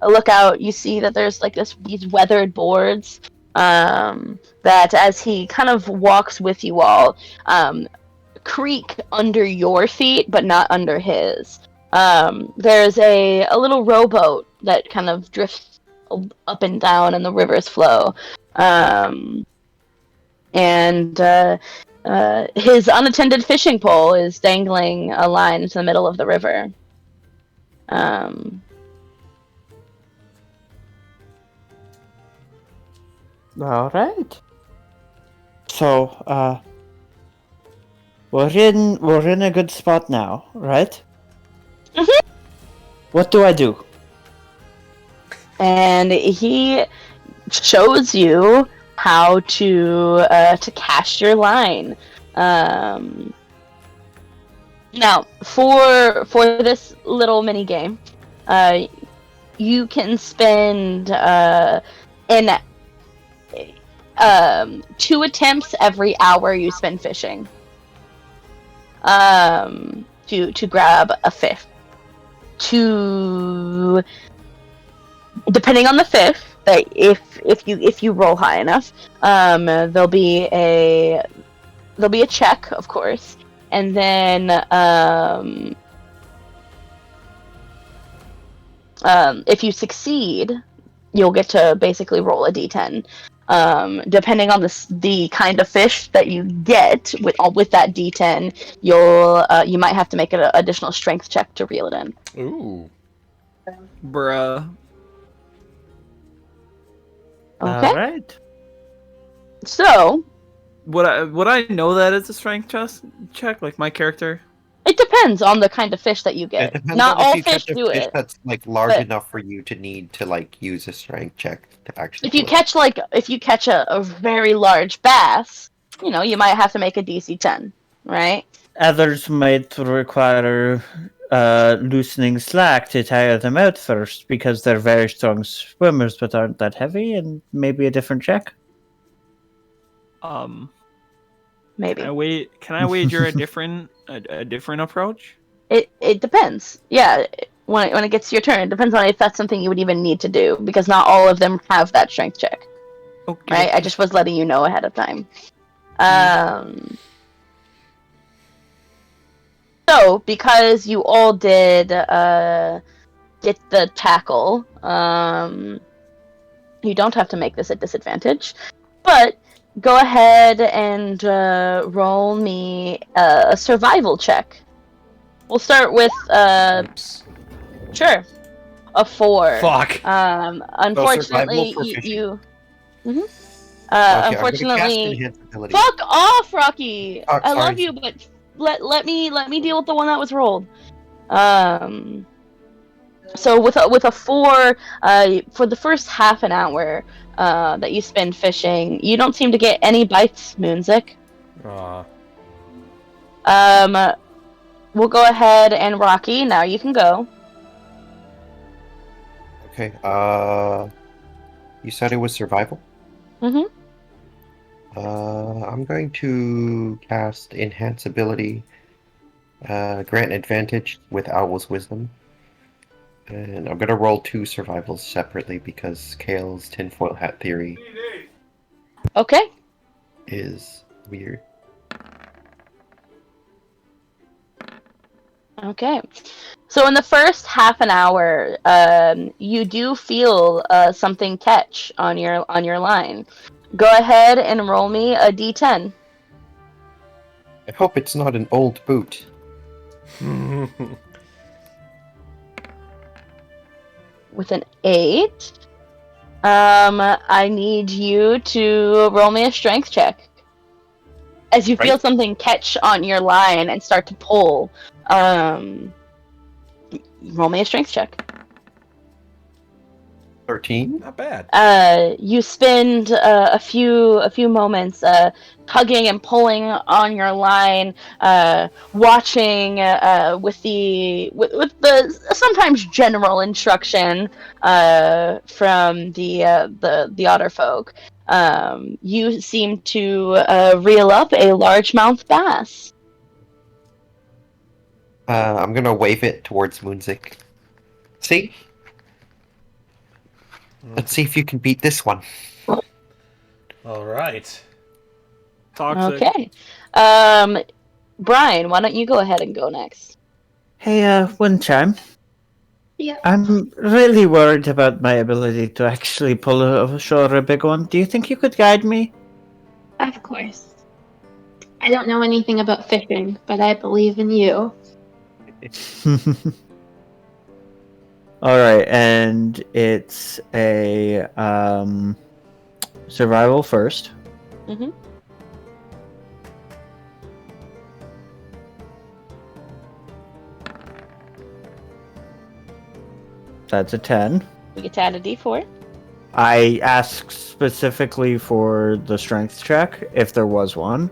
look out, you see that there's like these weathered boards that, as he kind of walks with you all, creak under your feet, but not under his. There's a little rowboat that kind of drifts up and down in the river's flow. And his unattended fishing pole is dangling a line into the middle of the river. All right. So, we're in a good spot now, right? Mm-hmm. What do I do? And he shows you how to cast your line. Now, for this little mini game, you can spend 2 attempts every hour you spend fishing to grab a fish. Depending on the fish, that if you roll high enough, there'll be a check, of course, and then if you succeed, you'll get to basically roll a d10. Depending on the kind of fish that you get with that d10, you might have to make an additional strength check to reel it in. Ooh. Bruh. Okay. All right. So Would I know that it's a strength check? Like my character? it depends on the kind of fish that you It get. depends Not on if all you fish catch a do fish it. that's like large but- enough for you to need to like use a strength check to actually. If you pull it. catch a very large bass, you might have to make a DC 10, right? Others might require loosening slack to tire them out first because they're very strong swimmers but aren't that heavy, and maybe a different check. Maybe. Can I wager a different approach? It depends. Yeah, when it gets to your turn, it depends on if that's something you would even need to do, because not all of them have that strength check. Okay. Right? I just was letting you know ahead of time. So, because you all did get the tackle, you don't have to make this a disadvantage, but go ahead and roll me a survival check. We'll start with Oops. sure, a 4. Fuck. Unfortunately, survival for fishing. you. Mhm. Okay, I'm gonna cast Unfortunately, enhance ability. fuck off, Rocky. Oh, I love sorry. you, but let me deal with the one that was rolled. So with a 4, for the first half an hour that you spend fishing, you don't seem to get any bites, Moonzik. Aw. We'll go ahead and Rocky. Now you can go. Okay. You said it was survival. Mhm. I'm going to cast enhance ability. Grant advantage with Owl's wisdom. And I'm gonna roll 2 survivals separately because Kale's tinfoil hat theory Okay. is weird. Okay. So in the first half an hour, you do feel something catch on your line. Go ahead and roll me a d10. I hope it's not an old boot. With an 8. I need you to roll me a strength check. As you feel Right. something catch on your line and start to pull, roll me a strength check. 13? Not bad. You spend a few moments tugging and pulling on your line, watching with the sometimes general instruction from the otter folk. You seem to reel up a largemouth bass. I'm gonna wave it towards Moonzik. See? Let's see if you can beat this one. All right. Toxic. Okay. Brian, why don't you go ahead and go next? Hey, Windchime. Yeah. I'm really worried about my ability to actually pull ashore a big one. Do you think you could guide me? Of course. I don't know anything about fishing, but I believe in you. Alright, and it's a survival first. Mm-hmm. That's a 10. You get to add a d4. I asked specifically for the strength check, if there was one.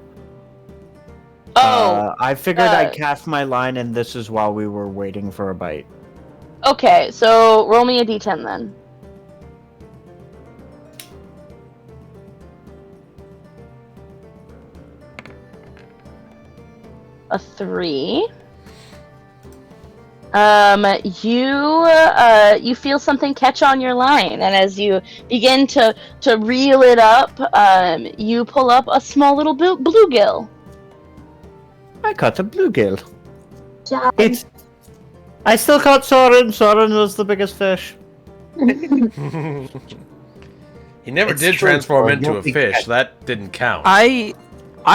Oh, I figured I'd cast my line, and this is while we were waiting for a bite. okay. So roll me a d10 then. A 3. You feel something catch on your line, and as you begin to reel it up, you pull up a small little bluegill. I caught a bluegill. Job. I still caught Soren. Soren was the biggest fish. He never It's did true, transform bro. into You'll a be fish. catch- That didn't count. I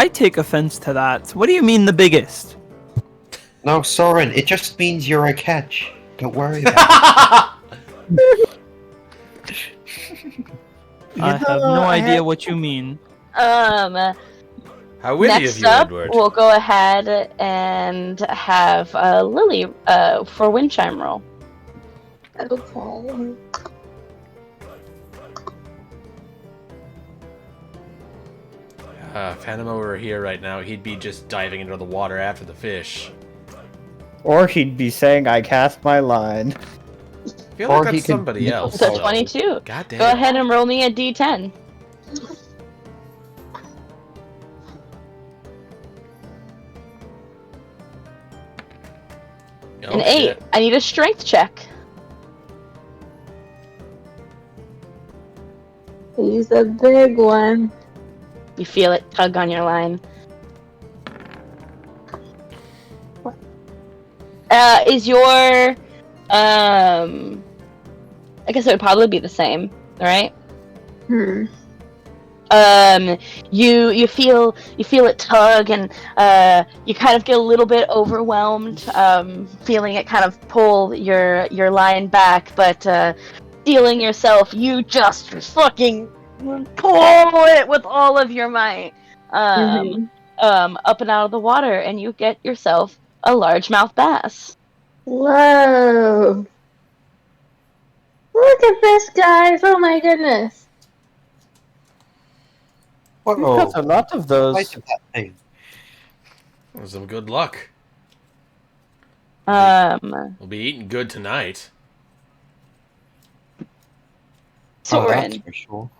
take offense to that. What do you mean the biggest? No, Soren, it just means you're a catch. Don't worry about it. I have no idea what you mean. How witty Next of you, up, Edward. we'll go ahead and have Lily for Windchime roll. Okay. If Anemo were here right now, he'd be just diving into the water after the fish. Or he'd be saying, I cast my line. I feel Or like he that's could- somebody else. So though. 22. God damn. Go ahead and roll me a d10. Oh, An 8. shit. I need a strength check. He's a big one. You feel it tug on your line. Is your I guess it would probably be the same, right? You feel it tug, and you kind of get a little bit overwhelmed, feeling it kind of pull your line back, but feeling yourself, you just fucking pull it with all of your might, up and out of the water, and you get yourself a largemouth bass. Whoa. Look at this, guys. Oh my goodness. We've Whoa. got a lot of those. Size of that thing. Some good luck. Um, We'll be eating good tonight. Oh, that's Soren, for sure.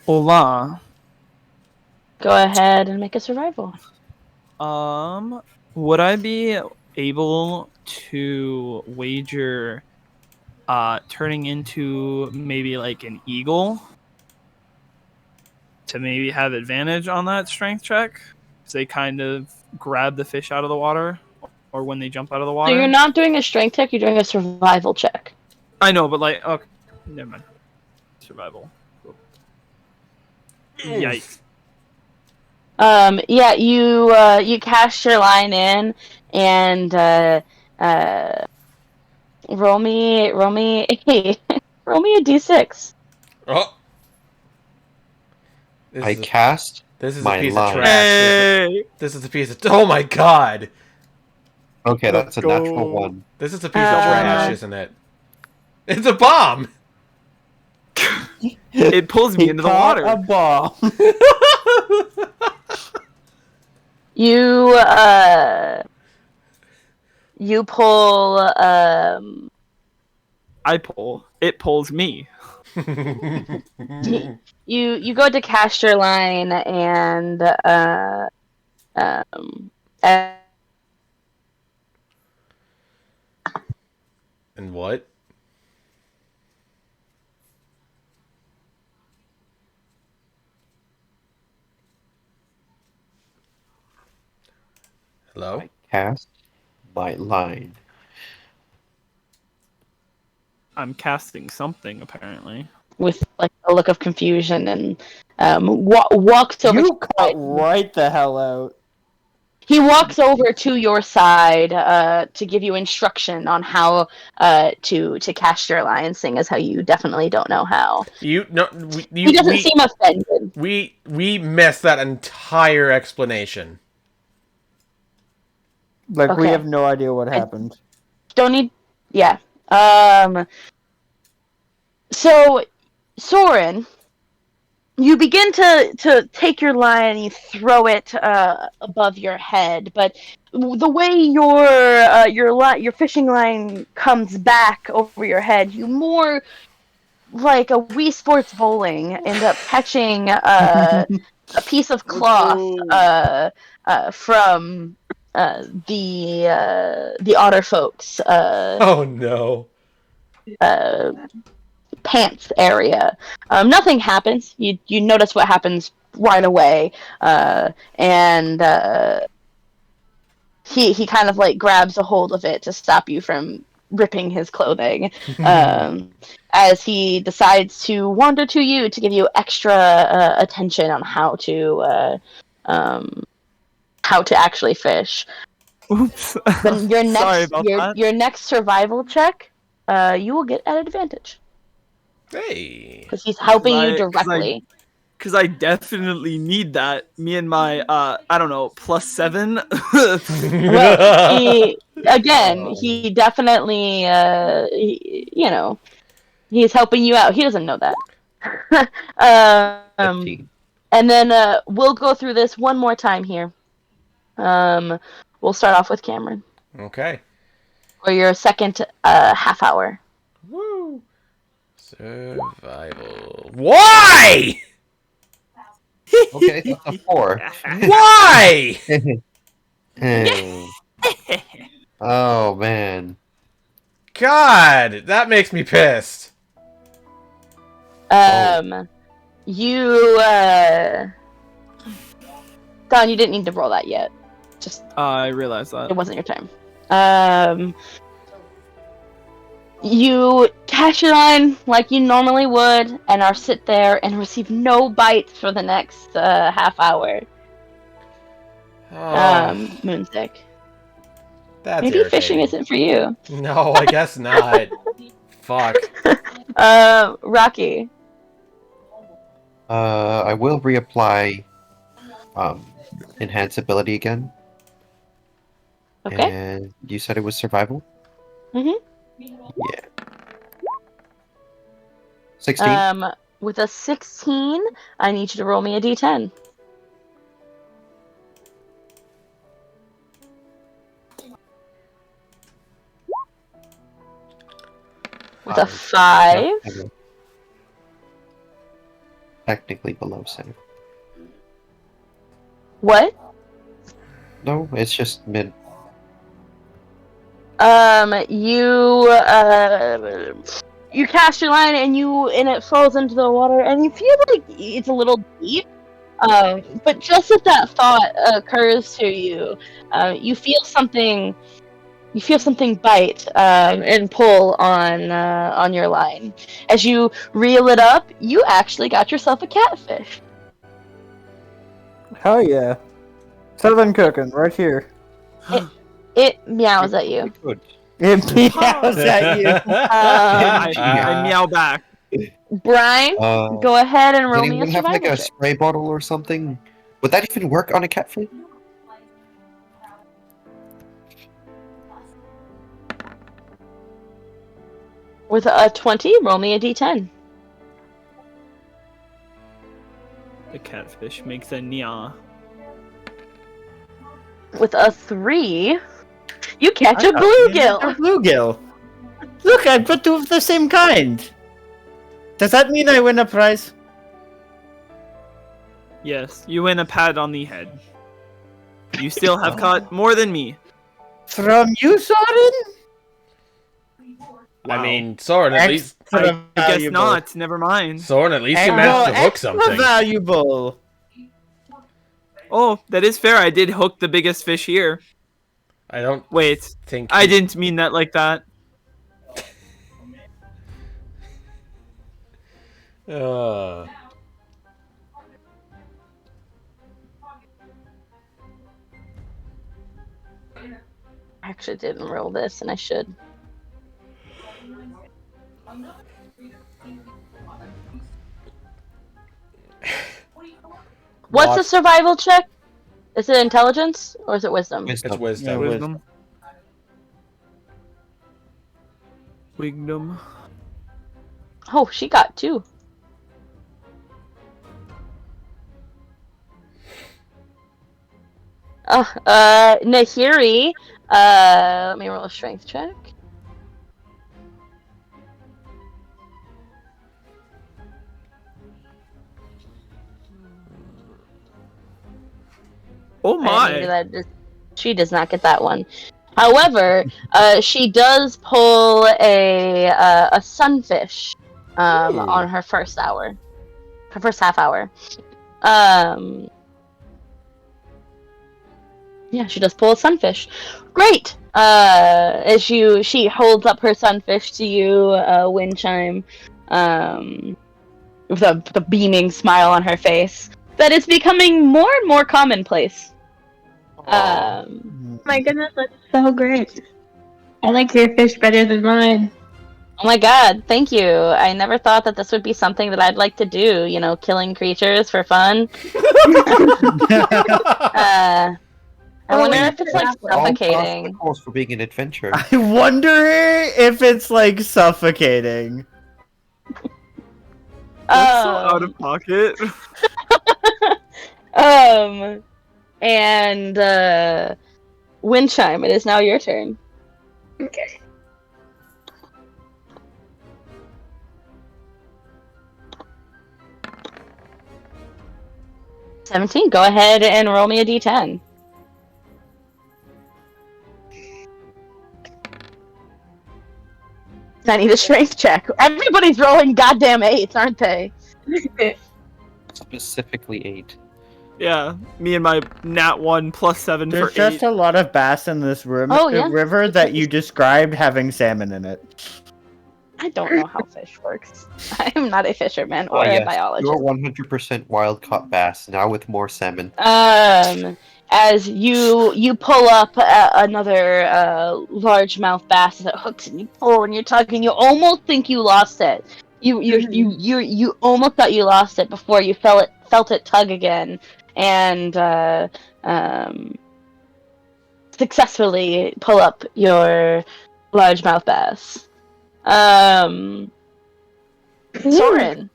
Hola. go ahead and make a survival. Would I be able to wager turning into maybe like an eagle to maybe have advantage on that strength check? Because they kind of grab the fish out of the water, or when they jump out of the So water. you're not doing a strength check, you're doing a survival check. I know, but like, okay, never mind. Survival. Yikes. Yeah, you cast your line in, and roll me a roll me a d6. Oh. I cast. This is my a piece line. of trash. Hey! This is a piece of. Oh my god! Okay, Let's that's a natural go. one. This is a piece of trash, Uh, isn't it? It's a bomb. It pulls me He into the caught water. a bomb. You pull I pull. It pulls me. you go to cast your line and and And what? Hello? I cast my line. I'm casting something apparently. with like a look of confusion and walks over. You cut right the hell out. He walks over to your side to give you instruction on how to cast your line, seeing as how you definitely don't know how. He Doesn't seem offended. We missed that entire explanation. Like, we Okay. have no idea what happened. Don't need. Yeah. So, Soren, you begin to take your line and you throw it above your head, but the way your fishing line comes back over your head, you more like a Wii Sports bowling end up catching a piece of cloth from the otter folks Oh no. pants area. Nothing happens. You notice what happens right away, and he kind of like grabs a hold of it to stop you from ripping his clothing, as he decides to wander to you to give you extra attention on how to actually fish. Oops. Then your next Sorry about that. your next survival check, you will get at advantage Hey. because he's helping you 'Cause I- directly. Because I definitely need that. Me and my, I don't know, +7. Well, he definitely, he's helping you out. He doesn't know that. 15. And then we'll go through this one more time here. We'll start off with Cameron Okay. for your second half hour. Woo. Survival. Why? Okay, that's a 4. Why? Oh, man. God, that makes me pissed. You, Don, you didn't need to roll that yet. Just I realized that. it wasn't your time. You cash your line like you normally would, and are sit there and receive no bites for the next half hour. Moonstick. That's Maybe fishing irritating. isn't for you. No, I guess not. Fuck. Rocky. I will reapply enhance ability again. Okay. And you said it was survival? Mhm. Yeah. 16? With a 16, I need you to roll me a d10. With a 5. Technically below 7. What? No, it's just mid. You cast your line and it falls into the water and you feel like it's a little deep. But just as that thought occurs to you, you feel something bite and pull on your line. As you reel it up, you actually got yourself a catfish. Hell yeah. Southern cooking, right here. It meows at you. Good. It meows at you. I meow back. Brian, go ahead and Does roll me a anyone have survival like a check. spray bottle or something? Would that even work on a catfish? With a 20, roll me a d10. The catfish makes a nya. With a 3, you catch I a got A bluegill. bluegill. Look, I put two of the same kind. Does that mean I win a prize? Yes, you win a pat on the head. You still have caught more than me. From you, Soren? I mean, Soren, at least I guess not. Never mind. Soren, at least you managed to hook something. Valuable. Oh, that is fair. I did hook the biggest fish here. I don't Wait. think I didn't mean that like that. Uh, I actually didn't roll this, and I should. What's a survival check? Is it intelligence or is it wisdom? it's Yeah, wisdom. Wisdom. Wisdom. Oh, she got 2. Nahiri, let me roll a strength check. Oh Maybe my! she does not get that one. However, she does pull a sunfish on her first hour, her first half hour. Yeah, she does pull a sunfish. Great. As she holds up her sunfish to you, wind chime, with a beaming smile on her face. That is becoming more and more commonplace. My goodness, that's so great. I like your fish better than mine. Oh my god, thank you. I never thought that this would be something that I'd like to do, killing creatures for fun. I wonder if it's like suffocating. All for being an adventure. I wonder if it's like suffocating. That's so out of pocket. And wind chime, it is now your turn. Okay. $17. Go ahead and roll me a d10. I need a strength check. Everybody's rolling goddamn 8s, aren't they? Specifically 8. Yeah, me and my nat 1 plus 7 There's for just 8. a lot of bass in this Oh, yeah. river that you described having salmon in it. I don't know how fish works. I am not a fisherman or a biologist. You're 100% wild-caught bass, now with more salmon. As you pull up another largemouth bass that hooks and you pull and you're tugging, you almost think you lost it. You almost thought you lost it before you felt it tug again, and successfully pull up your largemouth bass. Soren,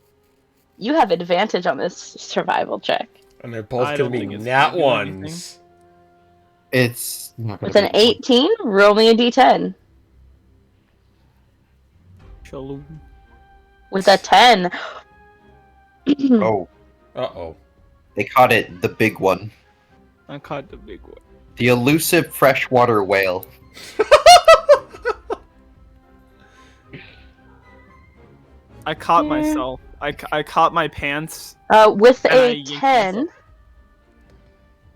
you have advantage on this survival check. And they're both I going don't to be think it's nat gonna do ones. It's not gonna With an be 18, roll me a d10. Shalom. With a 10. Oh, Uh-oh. they caught it, the big one. I caught the big one. The elusive freshwater whale. I caught myself. I caught my pants. With And I a yanked 10,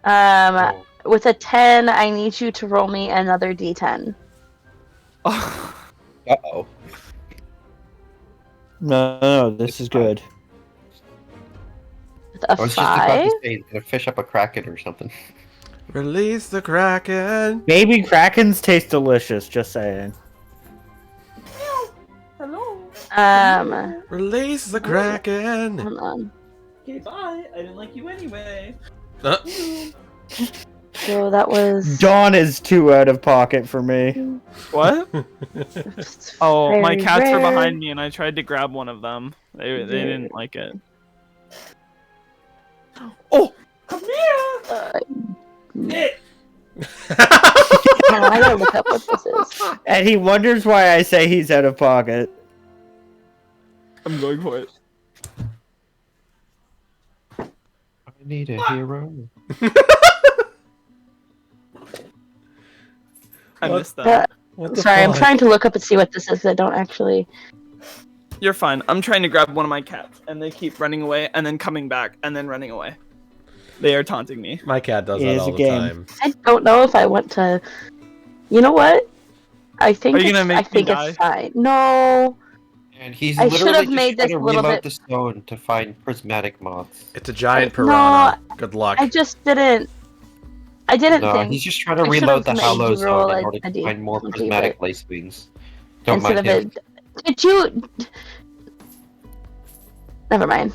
Oh. with a 10, I need you to roll me another d10. Uh-oh. No, this is good. With a I was just about 5. to say, he's gonna fish up a kraken or something. Release the Kraken. Baby krakens taste delicious, just saying. Release the Kraken. Hold on. Okay, bye. I didn't like you anyway. So that was. Dawn is too out of pocket for me. What? Oh, my Very cats were rare. behind me, and I tried to grab one of them. They didn't like it. Oh, come here! Oh, I gotta look up what this is. And he wonders why I say he's out of pocket. I'm going for it. I need a hero. I missed that. Sorry, I'm trying to look up and see what this is. I don't actually. You're fine. I'm trying to grab one of my cats, and they keep running away, and then coming back, and then running away. They are taunting me. My cat does It that is all a the game. time. I don't know if I want to. You know what? I think. Are you gonna make I think me it's fine. No. And he's I should literally have just made trying this to a little reload bit- the stone to find prismatic moths. It's a giant No, piranha. Good luck. I just didn't. I didn't No, think. he's just trying to I should've reload the made hollow you roll zone in a- order a to find more D20, prismatic but lacewings. Don't instead mind of him. it. Did you? Never mind.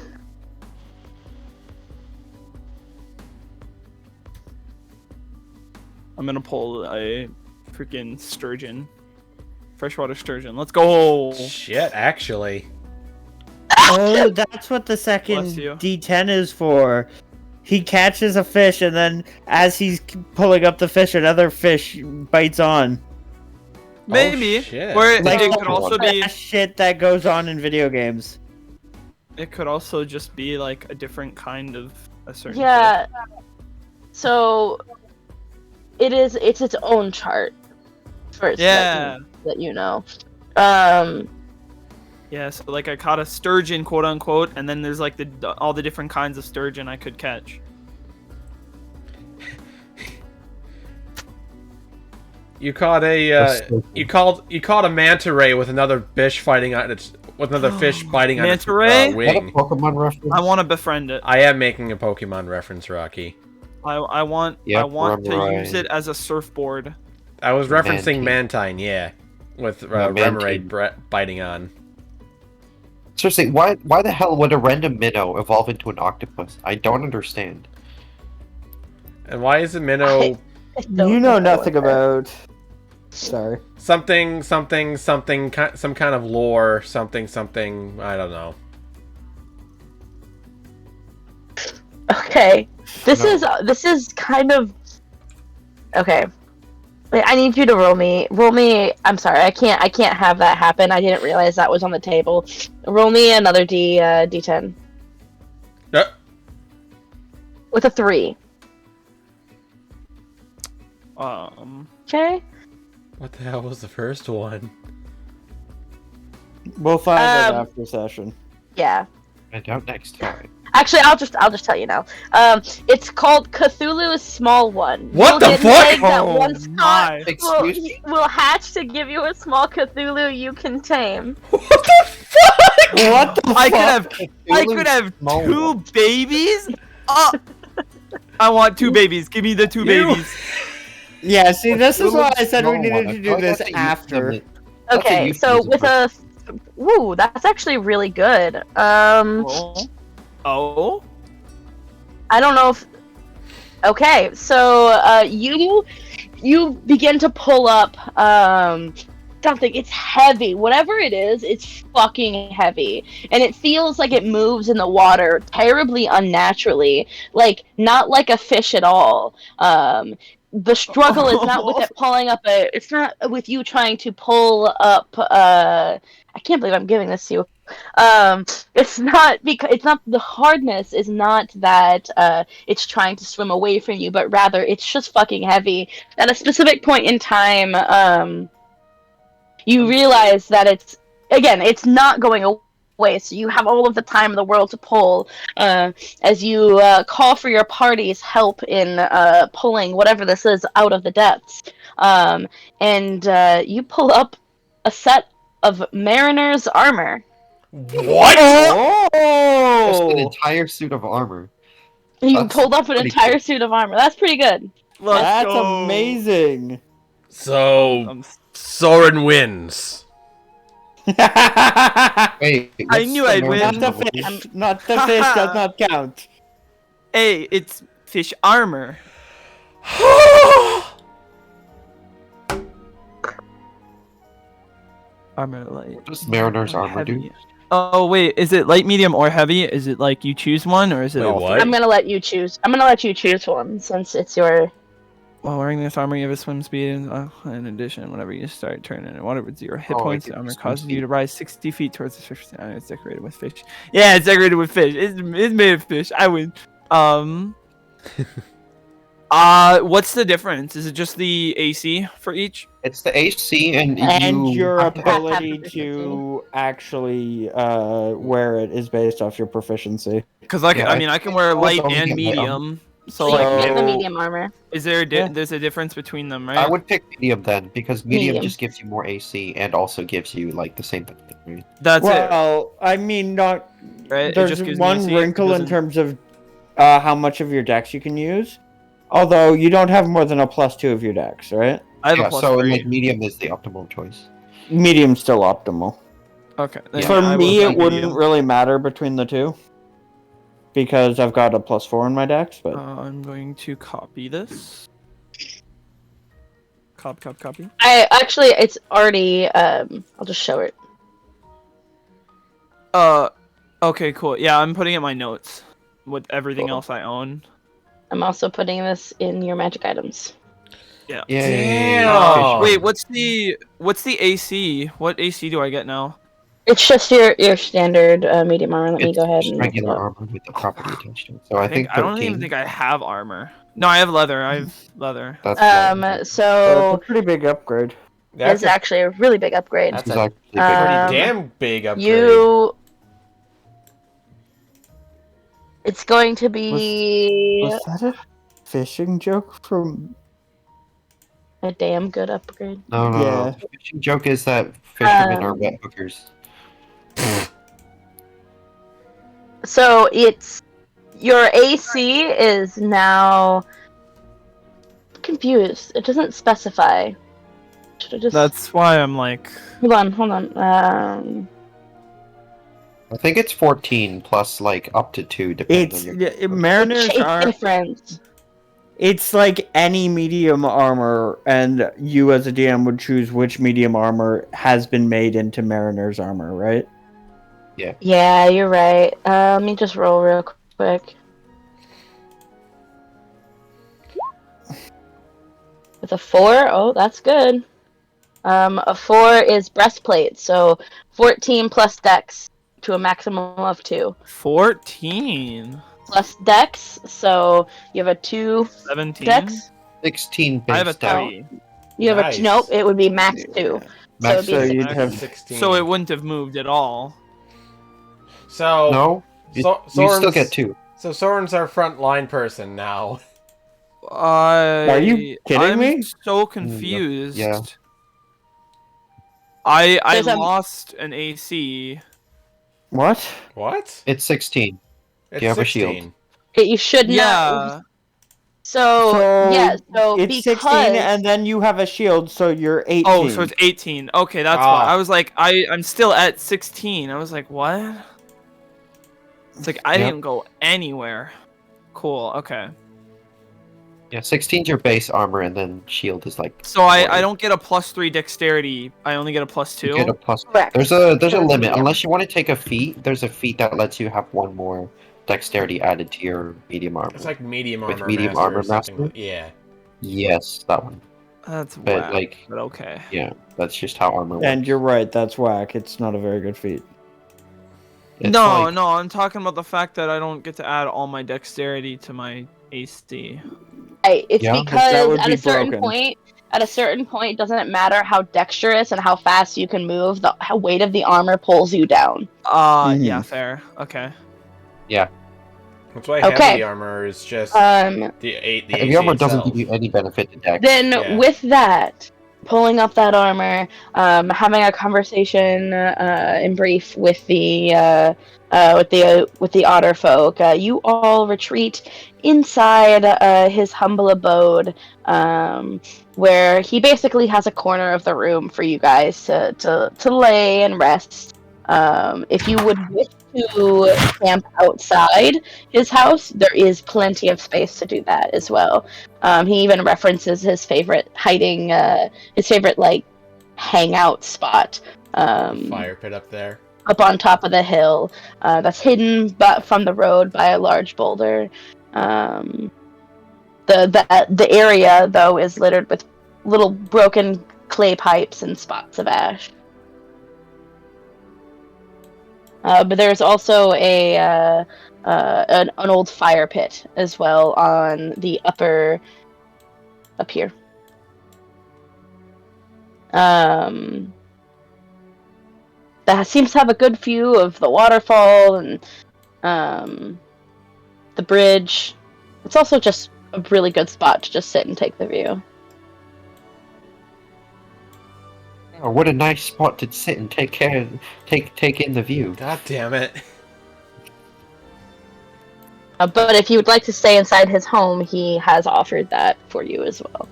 I'm gonna pull a freaking sturgeon. Freshwater sturgeon. Let's go! Shit, actually. Oh, that's what the second Bless you. D10 is for. He catches a fish, and then as he's pulling up the fish, another fish bites on. Maybe. shit. Or Like it could also be. that shit that goes on in video games. It could also just be like a different kind of a certain. Yeah. So. It's its own chart. First. Yeah. That you know. Yeah. So like I caught a sturgeon, quote unquote, and then there's like all the different kinds of sturgeon I could catch. You caught a you caught a manta ray with another fish fighting on its fish biting on its Manta ray? Is that a wing. Pokemon reference? I want to befriend it. I am making a Pokemon reference, Rocky. I want Yep, to Remoraid. use it as a surfboard. I was referencing Mantine. Mantine, yeah, with Mantine. Remoraid biting on. Seriously, why the hell would a random minnow evolve into an octopus? I don't understand. And why is a minnow You know nothing about. Sorry. something, some kind of lore, something? I don't know. Okay. This is kind of. Okay. Wait, I need you to roll me. I'm sorry. I can't have that happen. I didn't realize that was on the table. Roll me another D10 with a 3. Okay. What the hell was the first one? We'll find out after session. Yeah. Find out next time. Actually, I'll just tell you now. It's called Cthulhu's Small One. What You'll the get an fuck? egg that Oh once my. caught Excuse me? will hatch to give you a small Cthulhu you can tame. What the I fuck? could have Small two one. babies. I want 2 babies. Give me the 2 babies. Yeah, see, this is why I said we Small needed one. to I do feel this like that's a after. euphemism. That's a Okay, so euphemism with for- a. Woo, that's actually really good. Oh. I don't know if. Okay, so you begin to pull up something. It's heavy. Whatever it is, it's fucking heavy, and it feels like it moves in the water terribly unnaturally, like not like a fish at all. The struggle is not with it pulling up it's not with you trying to pull up I can't believe I'm giving this to you. It's not the hardness is not that it's trying to swim away from you, but rather it's just fucking heavy. At a specific point in time, you realize that it's not going away, so you have all of the time in the world to pull as you call for your party's help in pulling whatever this is out of the depths. And you pull up a set of mariner's armor. What? Just an Oh! entire suit of armor. You That's pulled up an pretty entire cool. suit of armor. That's pretty good. Let's That's go. amazing. So Soren wins. Wait, I what's knew the I'd normal win. Not the number? fish. Not the fish does not count. Hey, it's fish armor. Armor light. What does Mariner's or armor do? heavy. Oh wait, is it light, medium, or heavy? Is it like you choose one, or is it Wait, all what? I'm gonna let you choose. I'm gonna let you choose one since it's your. While wearing this armor, you have a swim speed. In addition, whenever you start turning in water with 0 hit Oh, I points, get the armor swim causes you speed. to rise 60 feet towards the fish. It's decorated with fish. Yeah, it's decorated with fish. It's made of fish. I win. What's the difference? Is it just the AC for each? It's the AC and your have to have- ability to actually wear it is based off your proficiency. Because I Yeah, mean, I can wear it's light only and get light armor. medium. So So like, you get the So- medium armor. is there Yeah. there's a difference between them, right? I would pick medium then, because medium Medium. just gives you more AC and also gives you like the same thing. That's it, Well, I mean, not. right? It There's just gives me one AC, it wrinkle in doesn't- terms of how much of your dex you can use. Although you don't have more than a +2 of your dex, right? I have Yeah, a plus so 3. like medium is the optimal choice. Medium's still optimal. Okay. then Yeah. For I will me, take it wouldn't medium. really matter between the two. Because I've got a +4 in my dex, but I'm going to copy this. Copy. I actually, it's already. I'll just show it. Okay, cool. Yeah, I'm putting in my notes with everything else I own. I'm also putting this in your magic items. Yeah. Damn. Wait, what's the AC? What AC do I get now? It's just your standard medium armor. Let me It's go ahead just and look it regular up. armor with the property attached to it. So I think I don't 13. even think I have armor. No, I have leather. I have leather. That's that's So a pretty big upgrade. it's actually a really big upgrade. That's This is a actually big. Um, damn big upgrade. It's going to be Was that a fishing joke from? a damn good upgrade. No. Yeah. The fishing joke is that fishermen are wet hookers. So it's your AC is now confused. It doesn't specify. Should I just That's why I'm like, hold on. I think it's 14 plus like up to 2 depending It's on your. mariners It's are. different. It's like any medium armor, and you as a DM would choose which medium armor has been made into mariner's armor, right? Yeah, you're right. Let me just roll real quick. With a 4, oh, that's good. A 4 is breastplate, so 14 plus dex to a maximum of 2. 14. Plus dex, so you have a 2 17. dex. 16 I have a based out. 3. You have Nice. a nope. It would be max 2. Max so it'd So be you'd have 16. So it wouldn't have moved at all. So No, you still Soren's- get 2. So Soren's our frontline person now. Are you kidding I'm me? so confused. Yeah. I There's a- lost an AC. What? What? It's 16. It's you have a 16. shield? You should not. Yeah. So yeah. So it's because 16, and then you have a shield, so you're 18. Oh, so it's 18. Okay, that's Ah. why. I was like, I'm still at 16. I was like, what? It's like I Yep. didn't go anywhere. Cool. Okay. Yeah, 16's your base armor, and then shield is like. So I 40. don't get a +3 dexterity. I only get a +2. You get a plus. Correct. There's a That's limit. medium. Unless you want to take a feat, there's a feat that lets you have 1 more dexterity added to your medium armor. It's like medium With armor medium master armor or something. master? Like, yeah. Yes, that one. That's But whack, like, but okay. yeah, that's just how armor works. And you're right, that's whack. It's not a very good feat. It's No, like- no, I'm talking about the fact that I don't get to add all my dexterity to my AC. Right, it's Yeah, because that would at be a certain broken. point, it doesn't matter how dexterous and how fast you can move. The weight of the armor pulls you down. Yeah, fair. Okay. That's why Okay. heavy armor is just Um, the Heavy AC armor doesn't itself. give you any benefit to dex. then Yeah. with that, pulling up that armor, having a conversation in brief with the otter folk, you all retreat inside his humble abode, where he basically has a corner of the room for you guys to lay and rest. If you would wish to camp outside his house, there is plenty of space to do that as well. He even references his favorite like hangout spot. Fire pit up there. Up on top of the hill, that's hidden but from the road by a large boulder. The area though is littered with little broken clay pipes and spots of ash. But there's also an old fire pit as well on the up here. That seems to have a good view of the waterfall and the bridge. It's also just a really good spot to just sit and take the view. Oh, what a nice spot to sit and take in the view. God damn it. But if you would like to stay inside his home, he has offered that for you as well.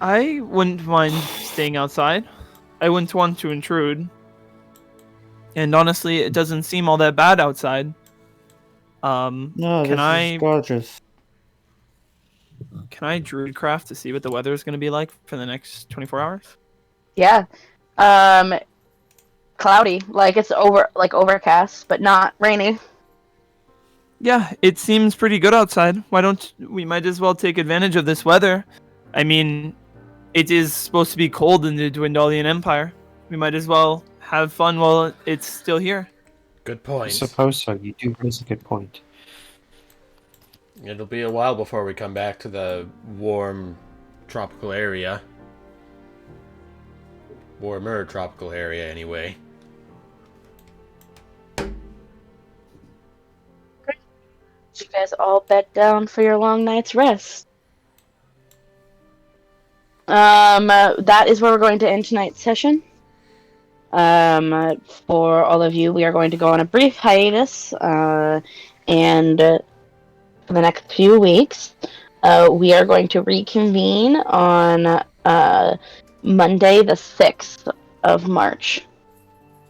I wouldn't mind staying outside. I wouldn't want to intrude. And honestly, it doesn't seem all that bad outside. No, can is gorgeous. Can I druidcraft to see what the weather is going to be like for the next 24 hours? Yeah. Cloudy. Like it's overcast, but not rainy. Yeah, it seems pretty good outside. We might as well take advantage of this weather. I mean, it is supposed to be cold in the Dwendalian Empire. We might as well have fun while it's still here. Good point. I suppose so. You do raise a good point. It'll be a while before we come back to the warm tropical area. Warmer tropical area, anyway. You guys all bed down for your long night's rest. That is where we're going to end tonight's session. For all of you, we are going to go on a brief hiatus, and for the next few weeks, we are going to reconvene on Monday, the 6th of March.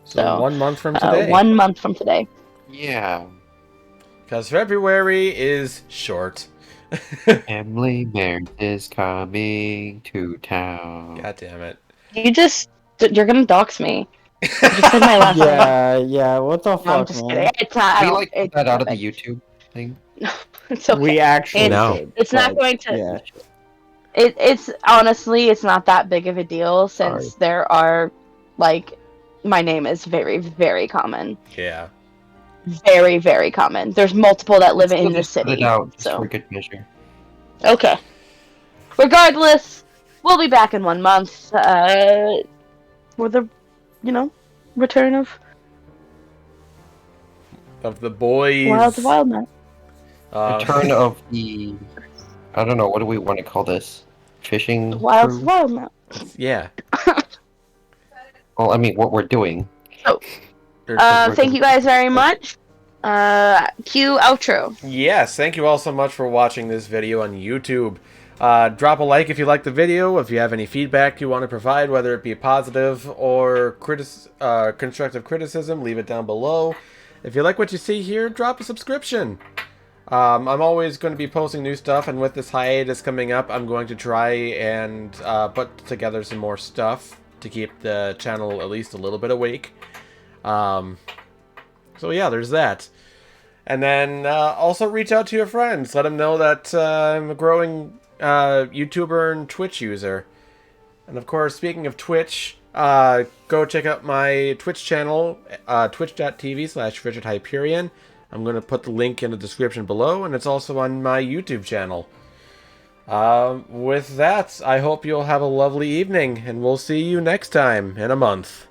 So 1 month from today. 1 month from today. Yeah. Because February is short. Emily Merritt is coming to town. God damn it. You're gonna dox me. You just said my last name. Yeah, what the fuck, No, I'm just man? kidding. It's not. Can we put that out of the YouTube thing? It's okay. We actually No. It's not going to. Yeah. It's honestly, it's not that big of a deal since Sorry. there are, like, my name is very, very common. Yeah. Very, very common. There's multiple that live Let's in the just put city. it out just So for good measure. okay. Regardless, we'll be back in 1 month. For the, return of The boys. Wildemount. Return of the... I don't know, what do we want to call this? Fishing crew? Wildemount. Yeah. Well, I mean, what we're doing. Thank you guys very much. Cue outro. Yes, thank you all so much for watching this video on YouTube. Drop a like if you liked the video. If you have any feedback you want to provide, whether it be positive or constructive criticism, leave it down below. If you like what you see here, drop a subscription. I'm always going to be posting new stuff, and with this hiatus coming up, I'm going to try and put together some more stuff to keep the channel at least a little bit awake. So yeah, there's that. And then also reach out to your friends. Let them know that I'm a growing YouTuber and Twitch user. And of course, speaking of Twitch, go check out my Twitch channel, twitch.tv/FrigidHyperion. I'm going to put the link in the description below, and it's also on my YouTube channel. With that, I hope you'll have a lovely evening, and we'll see you next time in a month.